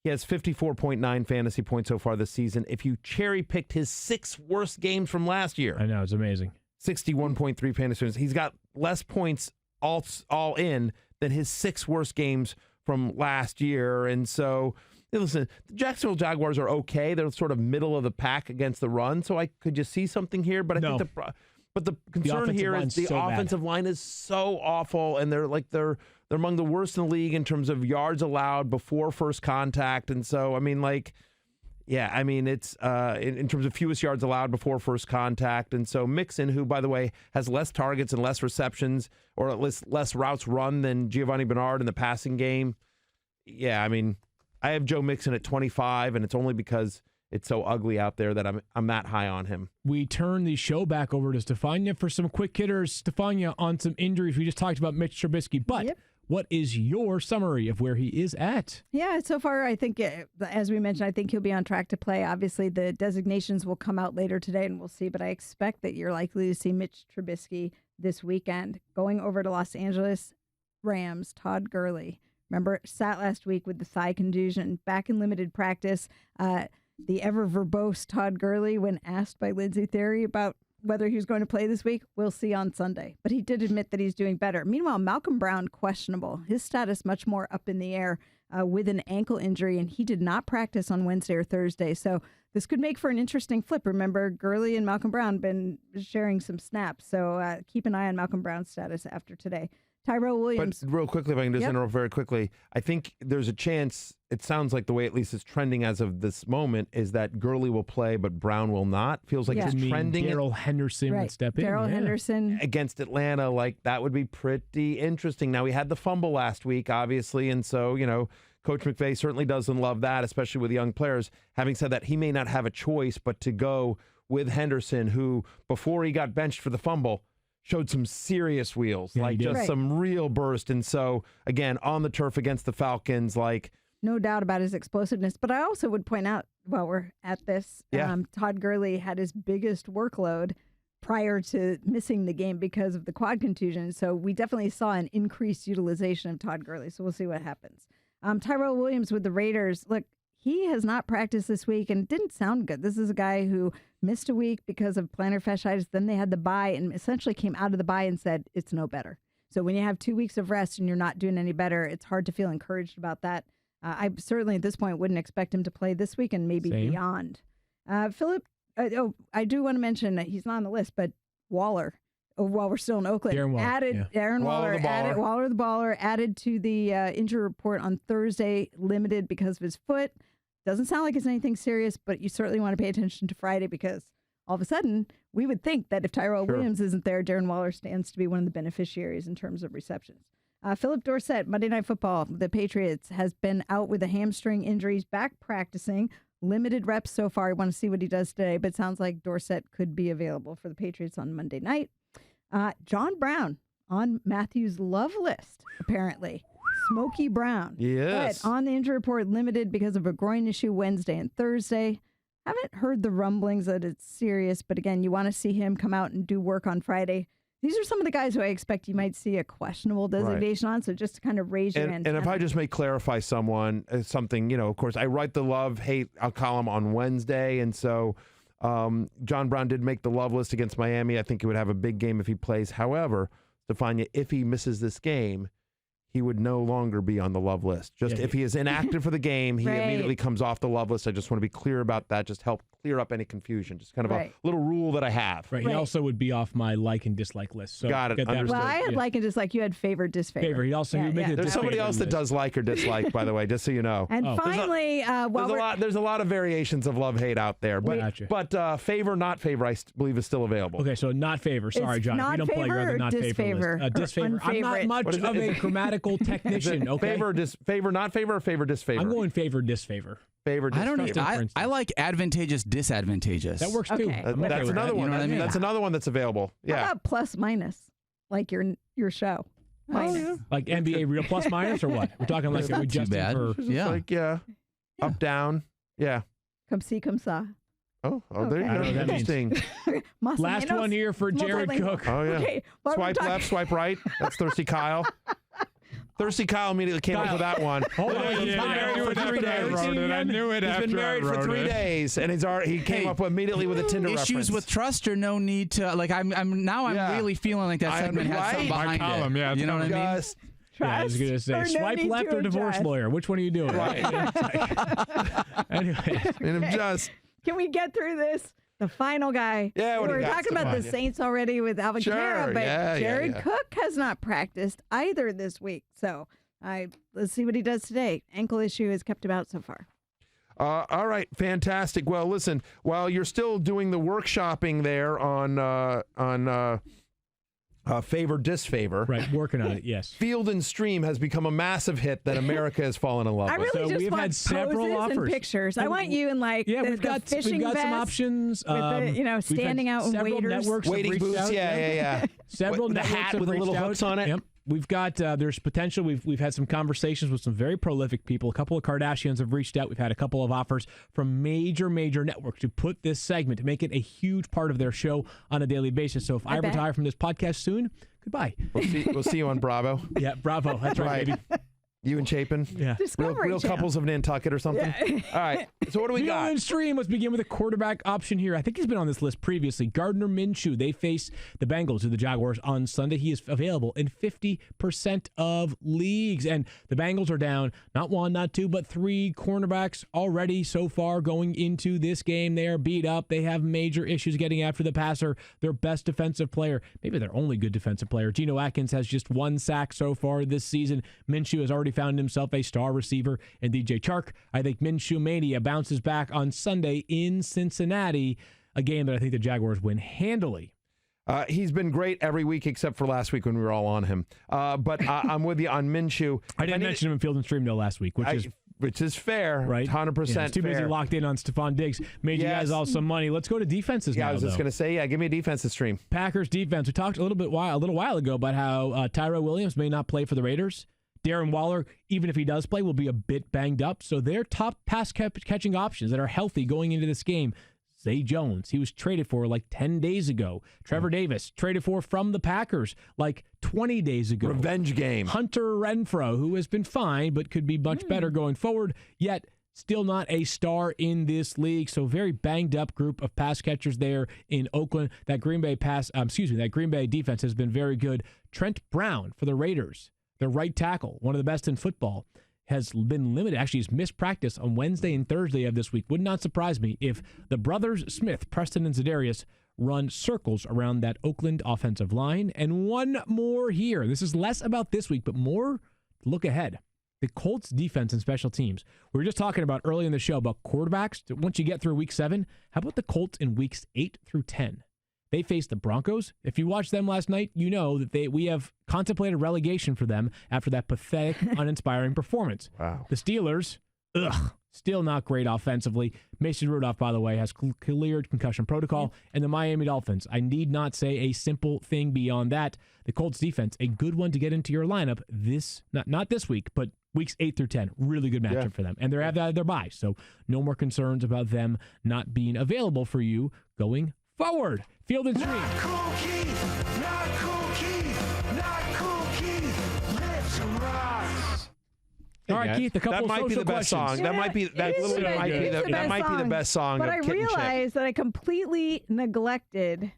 He has 54.9 fantasy points so far this season. If you cherry-picked his 6 worst games from last year. I know, it's amazing. 61.3 fantasy points. He's got less points all in than his 6 worst games from last year. And so, listen, the Jacksonville Jaguars are okay. They're sort of middle of the pack against the run. So could you see something here? But I think the concern here is the offensive line is so awful, and they're among the worst in the league in terms of yards allowed before first contact. And so, it's in terms of fewest yards allowed before first contact. And so Mixon, who, by the way, has less targets and less receptions, or at least less routes run than Giovanni Bernard in the passing game. Yeah, I have Joe Mixon at 25, and it's only because it's so ugly out there that I'm that high on him. We turn the show back over to Stephania for some quick hitters. Stephania, on some injuries. We just talked about Mitch Trubisky, but what is your summary of where he is at? Yeah, so far, I think, as we mentioned, I think he'll be on track to play. Obviously, the designations will come out later today, and we'll see. But I expect that you're likely to see Mitch Trubisky this weekend. Going over to Los Angeles Rams, Todd Gurley. Remember, sat last week with the thigh contusion, back in limited practice. The ever verbose Todd Gurley, when asked by Lindsey Theory about whether he was going to play this week, we'll see on Sunday. But he did admit that he's doing better. Meanwhile, Malcolm Brown, questionable. His status much more up in the air with an ankle injury, and he did not practice on Wednesday or Thursday. So this could make for an interesting flip. Remember, Gurley and Malcolm Brown been sharing some snaps. So keep an eye on Malcolm Brown's status after today. Tyrone Williams. But real quickly, if I can just interrupt very quickly, I think there's a chance, it sounds like the way at least it's trending as of this moment, is that Gurley will play, but Brown will not. Feels like it's trending. Darrell Henderson would step in. Darrell Henderson. Against Atlanta, that would be pretty interesting. Now, he had the fumble last week, obviously, and so, Coach McVay certainly doesn't love that, especially with young players. Having said that, he may not have a choice but to go with Henderson, who, before he got benched for the fumble, showed some serious wheels, some real burst. And so, again, on the turf against the Falcons, no doubt about his explosiveness. But I also would point out, while we're at this, Todd Gurley had his biggest workload prior to missing the game because of the quad contusion. So we definitely saw an increased utilization of Todd Gurley. So we'll see what happens. Tyrone Williams with the Raiders. Look, he has not practiced this week and didn't sound good. This is a guy who missed a week because of plantar fasciitis. Then they had the bye and essentially came out of the bye and said, it's no better. So when you have 2 weeks of rest and you're not doing any better, it's hard to feel encouraged about that. I certainly at this point wouldn't expect him to play this week and maybe beyond. Phillip, I do want to mention that he's not on the list, but Waller, while we're still in Oakland, Darren Waller added Waller the Baller, added to the injury report on Thursday, limited because of his foot. Doesn't sound like it's anything serious, but you certainly want to pay attention to Friday because all of a sudden we would think that if Tyrone Williams isn't there, Darren Waller stands to be one of the beneficiaries in terms of receptions. Phillip Dorsett, Monday Night Football, the Patriots, has been out with a hamstring injuries, back practicing, limited reps so far. I want to see what he does today, but it sounds like Dorsett could be available for the Patriots on Monday night. John Brown on Matthew's love list, apparently. Smokey Brown. Yes. But on the injury report, limited because of a groin issue Wednesday and Thursday. Haven't heard the rumblings that it's serious, but again, you want to see him come out and do work on Friday. These are some of the guys who I expect you might see a questionable designation on, so just to kind of raise your hand. And if I just may clarify something, of course, I write the love-hate column on Wednesday, and so John Brown did make the love list against Miami. I think he would have a big game if he plays. However, Stephania, if he misses this game, he would no longer be on the love list. Just if he is inactive for the game, he immediately comes off the love list. I just want to be clear about that. Just help clear up any confusion. Just kind of a little rule that I have. Right. He also would be off my like and dislike list. So got it. Well, I had like and dislike. You had favor, disfavor. Favor. He also would make it. There's somebody else that does like or dislike, by the way, just so you know. And finally, there's a lot of variations of love-hate out there. But favor, not favor, I believe is still available. Okay, so not favor. Sorry, John. Not you don't play favor or not disfavor. Favor list. Disfavor. I'm not much of a grammatical technician. Okay. Favor, not favor, or favor, disfavor? I'm going favor, disfavor. Favor, disfavor. I don't know. I like advantageous, disadvantageous. That works too. That's another one. That's another one that's available. Yeah. How about plus minus, like your show? Minus. Like NBA real plus minus or what? We're talking like we just bad. Up, down. Yeah. Come see, come saw. Oh, there you go. Interesting. Last one here for Jared Cook. Oh, yeah. Okay, swipe left, swipe right. That's Thirsty Kyle. Thirsty Kyle immediately came up with that one. Hold on, I knew it. He's been married for 3 days, and he came up immediately with a Tinder issues reference. with trust or no need to like. I'm really feeling like that segment has something behind it. Yeah, you know what I mean? I was going to say, swipe left or divorce lawyer. Which one are you doing? Anyway, Can we get through this? The final guy. Yeah, we were talking about the Saints already with Alvin Kamara, but Jared Cook has not practiced either this week. So let's see what he does today. Ankle issue has kept him out so far. All right, fantastic. Well, listen, while you're still doing the workshopping there on favor, disfavor. Right, working on it, yes. Field and Stream has become a massive hit that America has fallen in love with. I really just we've want had several poses offers. and pictures. I want you in we've got fishing vest some options. With standing out in waiters. Waiting boots, yeah. Several the hat with the little hooks on it. Yep. We've got there's potential. We've had some conversations with some very prolific people. A couple of Kardashians have reached out. We've had a couple of offers from major networks to put this segment to make it a huge part of their show on a daily basis. So if I retire from this podcast soon, goodbye. We'll see you on Bravo. Yeah, Bravo. That's right, baby. You and Chapin? Yeah. Real couples of Nantucket or something? Yeah. All right. So what do we got? Field and Stream. Let's begin with a quarterback option here. I think he's been on this list previously. Gardner Minshew. They face the Bengals or the Jaguars on Sunday. He is available in 50% of leagues. And the Bengals are down not one, not two, but 3 cornerbacks already so far going into this game. They are beat up. They have major issues getting after the passer. Their best defensive player, maybe their only good defensive player, Geno Atkins, has just 1 sack so far this season. Minshew has already found himself a star receiver in DJ Chark. I think Minshew Mania bounces back on Sunday in Cincinnati, a game that I think the Jaguars win handily. He's been great every week except for last week when we were all on him. But I'm with you on Minshew. I didn't mention him in Field and Stream though last week, which is fair, right? 100% fair. Too busy locked in on Stefon Diggs. Made you guys all some money. Let's go to defenses now. I was just going to say, give me a defensive stream. Packers defense. We talked a little while ago about how Tyrone Williams may not play for the Raiders. Darren Waller, even if he does play, will be a bit banged up. So their top pass catching options that are healthy going into this game, Zay Jones, he was traded for like 10 days ago. Trevor Davis, traded for from the Packers like 20 days ago. Revenge game. Hunter Renfrow, who has been fine but could be much better going forward, yet still not a star in this league. So very banged up group of pass catchers there in Oakland. That Green Bay defense has been very good. Trent Brown for the Raiders, their right tackle, one of the best in football, has been limited. Actually, he's missed practice on Wednesday and Thursday of this week. Would not surprise me if the brothers Smith, Preston and Za'Darius, run circles around that Oakland offensive line. And one more here. This is less about this week, but more look ahead. The Colts defense and special teams. We were just talking about early in the show about quarterbacks. Once you get through week 7, how about the Colts in weeks 8 through 10? They faced the Broncos. If you watched them last night, you know that we have contemplated relegation for them after that pathetic, uninspiring performance. Wow. The Steelers, still not great offensively. Mason Rudolph, by the way, has cleared concussion protocol. And the Miami Dolphins, I need not say a simple thing beyond that. The Colts defense, a good one to get into your lineup not this week, but weeks 8 through 10. Really good matchup for them. And they have that at their bye, so no more concerns about them not being available for you going forward. Field and Stream. Not cool, Keith. Not cool, Keith. Not cool, Keith. Let's rise. All right, Keith, a couple that might of be the best questions. song. That might be the best song. But I of Kit and Chip. realized that I completely neglected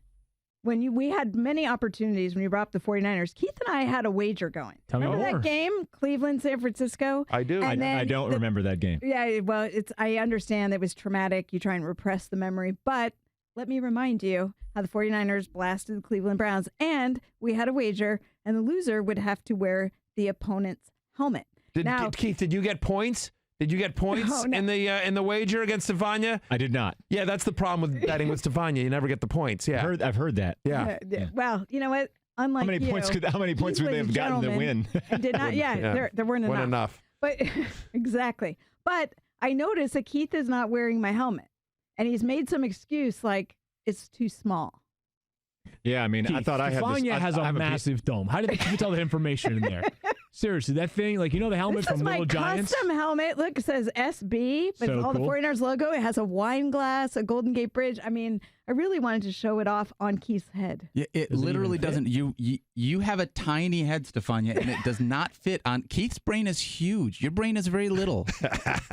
we had many opportunities when you brought up the 49ers, Keith and I had a wager going. Tell me Remember more. that game, Cleveland, San Francisco? I do. I don't remember that game. Yeah, well, I understand it was traumatic. You try and repress the memory, but let me remind you how the 49ers blasted the Cleveland Browns, and we had a wager, and the loser would have to wear the opponent's helmet. Keith, did you get points? Did you get points in the wager against Stephania? I did not. Yeah, that's the problem with betting with Stephania. You never get the points. Yeah, I've heard that. Yeah. Well, you know what? Unlike How many points would they have gotten to win? Did not. Yeah, there weren't enough. But exactly. But I noticed that Keith is not wearing my helmet, and he's made some excuse like it's too small. Yeah, I mean, Keith, I thought I had this. Stephania has a massive dome. How did they put all the information in there? Seriously, that thing, like, you know the helmet from Little Giants? This is my custom helmet. Look, it says SB, but So all cool. the 49ers logo. It has a wine glass, a Golden Gate Bridge. I mean, I really wanted to show it off on Keith's head. Yeah, it literally doesn't. You have a tiny head, Stephania, and it does not fit on. Keith's brain is huge. Your brain is very little.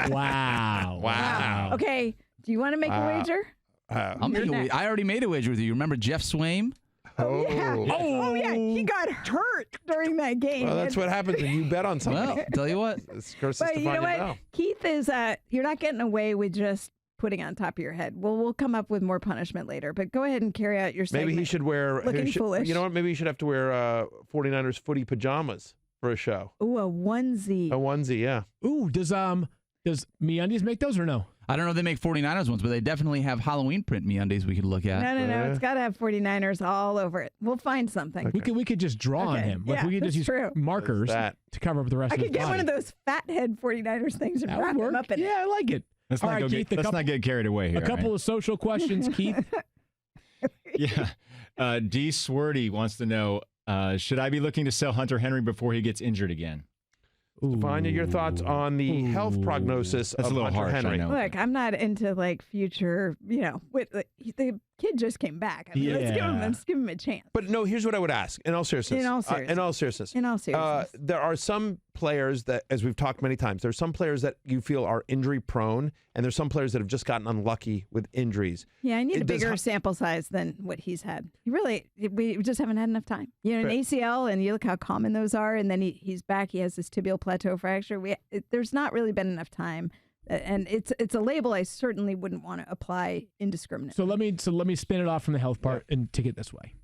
Wow. Okay, do you want to make a wager? I already made a wager with you. You remember Jeff Swaim? Oh yeah, he got hurt during that game. Well, that's what happens when you bet on something. Well, tell you what. But you know what? Keith is, you're not getting away with just putting on top of your head. We'll come up with more punishment later, but go ahead and carry out your segment. Maybe he should wear, foolish. You know what? Maybe he should have to wear 49ers footy pajamas for a show. Ooh, a onesie. A onesie, yeah. Ooh, does MeUndies make those or no? I don't know if they make 49ers ones, but they definitely have Halloween print MeUndies we could look at. No. It's got to have 49ers all over it. We'll find something. Okay. We could just draw on him. Like, Yeah, we could just use that's true. markers to cover up the rest I of his could get body. one of those fathead 49ers things and That would wrap them work. up in it. Yeah, I like it. Let's All not right, go Keith, let's not get carried away here. A couple right? of social questions, Keith. Yeah. D. Swarty wants to know, should I be looking to sell Hunter Henry before he gets injured again? Stephania, your thoughts on the health prognosis That's of a little Hunter harsh, I Henry? know. Look, I'm not into like future, the kid just came back. I mean, let's give him a chance. But no, here's what I would ask. In all seriousness. In all seriousness. There are some players that, as we've talked many times, there are some players that you feel are injury prone, and there's some players that have just gotten unlucky with injuries. Yeah, I need a bigger sample size than what he's had. We just haven't had enough time. An ACL, and you look how common those are, and then he's back. He has this tibial plateau fracture. There's not really been enough time. And it's a label I certainly wouldn't want to apply indiscriminately. So let me spin it off from the health part and take it this way.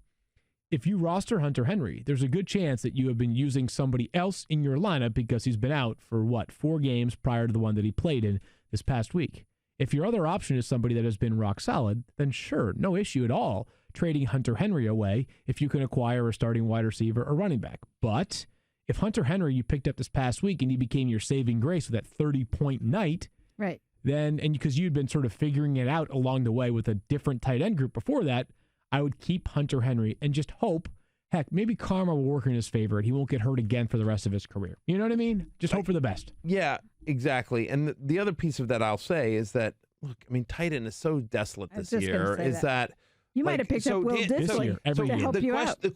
If you roster Hunter Henry, there's a good chance that you have been using somebody else in your lineup because he's been out for 4 games prior to the one that he played in this past week. If your other option is somebody that has been rock solid, then sure, no issue at all trading Hunter Henry away if you can acquire a starting wide receiver or running back. But if Hunter Henry you picked up this past week and he became your saving grace with that 30-point night, right? Then, and because you'd been sort of figuring it out along the way with a different tight end group before that, I would keep Hunter Henry and just hope, heck, maybe karma will work in his favor and he won't get hurt again for the rest of his career. You know what I mean? Just hope for the best. Yeah, exactly. And the other piece of that I'll say is that, look, I mean, tight end is so desolate this year. Is that you might have picked up Will Disley to help you out. The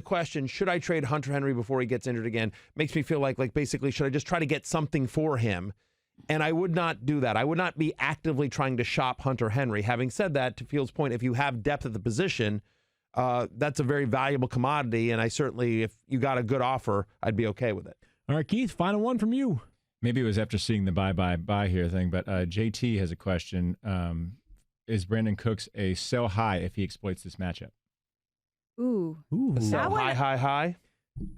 question, should I trade Hunter Henry before he gets injured again, makes me feel like basically, should I just try to get something for him? And I would not do that. I would not be actively trying to shop Hunter Henry. Having said that, to Field's point, if you have depth at the position, that's a very valuable commodity. And I certainly, if you got a good offer, I'd be okay with it. All right, Keith, final one from you. Maybe it was after seeing the bye here thing, but JT has a question. Is Brandon Cooks a sell high if he exploits this matchup? Ooh. Sell high.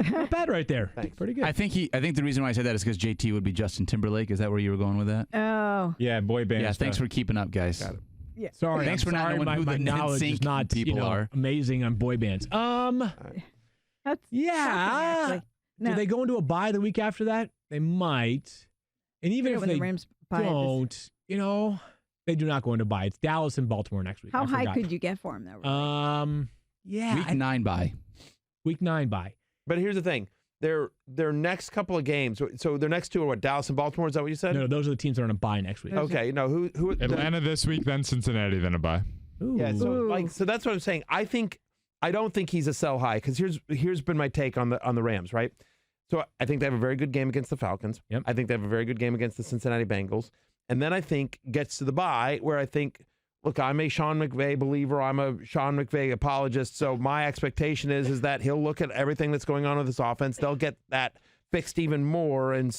Not bad right there. Thanks. Pretty good. I think the reason why I said that is because JT would be Justin Timberlake. Is that where you were going with that? Oh. Yeah, boy band. Yeah, thanks for keeping up, guys. Got it. Yeah. Sorry, thanks for not knowing my who the knowledge is NSYNC not people are. amazing on boy bands. That's yeah. shocking, no. Do they go into a bye the week after that? They might. And even if when they the Rams bye don't, they do not go into bye. It's Dallas and Baltimore next week. How high could you get for him though? Yeah. Week 9 bye. Week 9 bye. But here's the thing. Their next couple of games, so their next two are what, Dallas and Baltimore? Is that what you said? No, those are the teams that are on a bye next week. Okay, no, who Atlanta this week, then Cincinnati, then a bye. Ooh. Yeah, so that's what I'm saying. I don't think he's a sell high because here's been my take on the Rams, right? So I think they have a very good game against the Falcons. Yep. I think they have a very good game against the Cincinnati Bengals, and then I think gets to the bye where I think, look, I'm a Sean McVay believer. I'm a Sean McVay apologist. So my expectation is that he'll look at everything that's going on with this offense. They'll get that fixed even more. And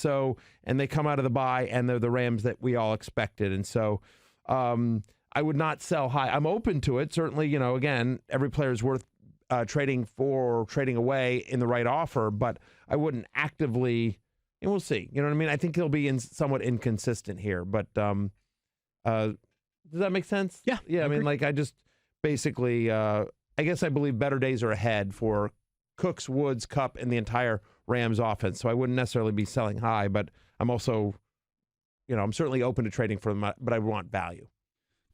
they come out of the bye, and they're the Rams that we all expected. And so I would not sell high. I'm open to it. Certainly, again, every player is worth trading for or trading away in the right offer, but I wouldn't actively, and we'll see. You know what I mean? I think he'll be somewhat inconsistent here, but does that make sense? Yeah. Yeah. I mean, I just basically, I guess I believe better days are ahead for Cooks, Woods, Kupp, and the entire Rams offense. So I wouldn't necessarily be selling high, but I'm also, I'm certainly open to trading for them, but I want value.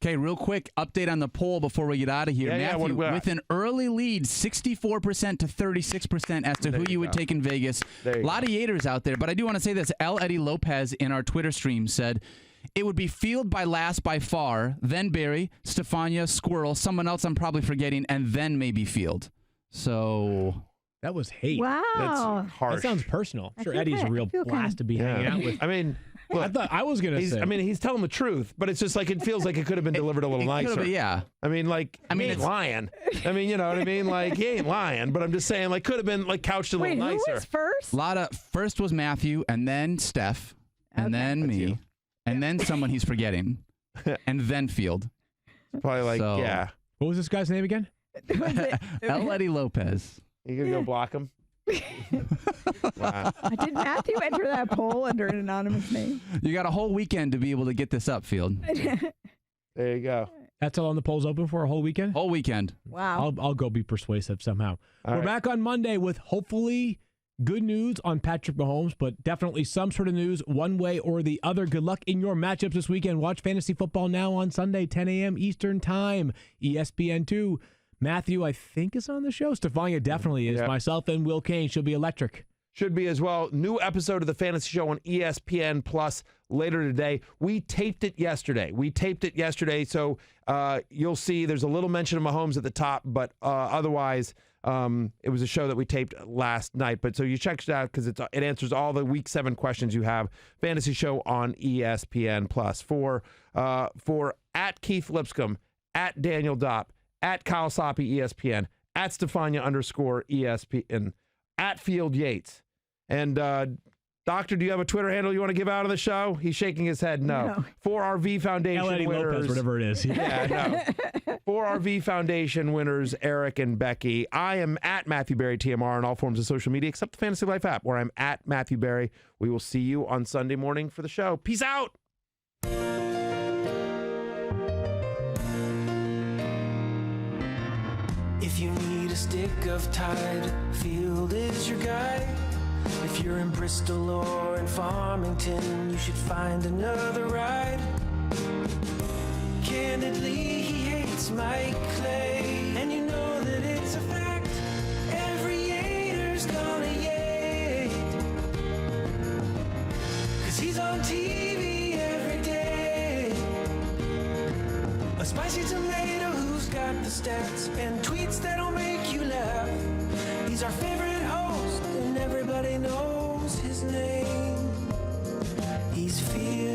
Okay, real quick update on the poll before we get out of here. Matthew, with an early lead, 64% to 36% as to who you would take in Vegas. A lot of Yaters out there, but I do want to say this. L. Eddie Lopez in our Twitter stream said, it would be Field by last by far, then Barry, Stephania, Squirrel, someone else I'm probably forgetting, and then maybe Field. So that was hate. Wow. That's harsh. That sounds personal. I'm sure Eddie's a real blast to be hanging out with. I mean, look, I thought I was going to say. I mean, he's telling the truth, but it's just like it feels like it could have been delivered a little nicer. Yeah. I mean, he ain't lying. I mean, you know what I mean? He ain't lying, but I'm just saying, could have been couched a little nicer. Who was first? First was Matthew, and then Steph, and then me, and then someone he's forgetting, and then Field. Probably yeah. What was this guy's name again? L. Eddie Lopez. You gonna go block him? Wow. Did Matthew enter that poll under an anonymous name? You got a whole weekend to be able to get this up, Field. There you go. That's how long the poll's open for, a whole weekend? Whole weekend. Wow. I'll go be persuasive somehow. We're back on Monday with hopefully good news on Patrick Mahomes, but definitely some sort of news one way or the other. Good luck in your matchups this weekend. Watch Fantasy Football Now on Sunday, 10 a.m. Eastern Time, ESPN2. Matthew, I think, is on the show. Stephania definitely is. Yep. Myself and Will Kane should be electric. Should be as well. New episode of the Fantasy Show on ESPN Plus later today. We taped it yesterday. So you'll see there's a little mention of Mahomes at the top, but otherwise it was a show that we taped last night. But so you check it out because it answers all the Week 7 questions you have. Fantasy Show on ESPN Plus. For at Keith Lipscomb, at Daniel Dopp, at Kyle Soppe, ESPN, at Stephania _ESPN, at Field Yates. And Doctor, do you have a Twitter handle you want to give out of the show? He's shaking his head no. 4RV Foundation L. winners. Lopez, whatever it is. Yeah, no. 4RV Foundation winners, Eric and Becky. I am at Matthew Berry TMR on all forms of social media except the Fantasy Life app, where I'm at Matthew Berry. We will see you on Sunday morning for the show. Peace out. If you need a stick of Tide, Field is your guy. If you're in Bristol or in Farmington, you should find another ride. Candidly, he hates Mike Clay, and you know that it's a fact. Every Yater's gonna Yate, 'cause he's on TV every day. A spicy tomato who's got the stats and tweets that'll make you laugh. He's our favorite host, and everybody knows his name. He's Field.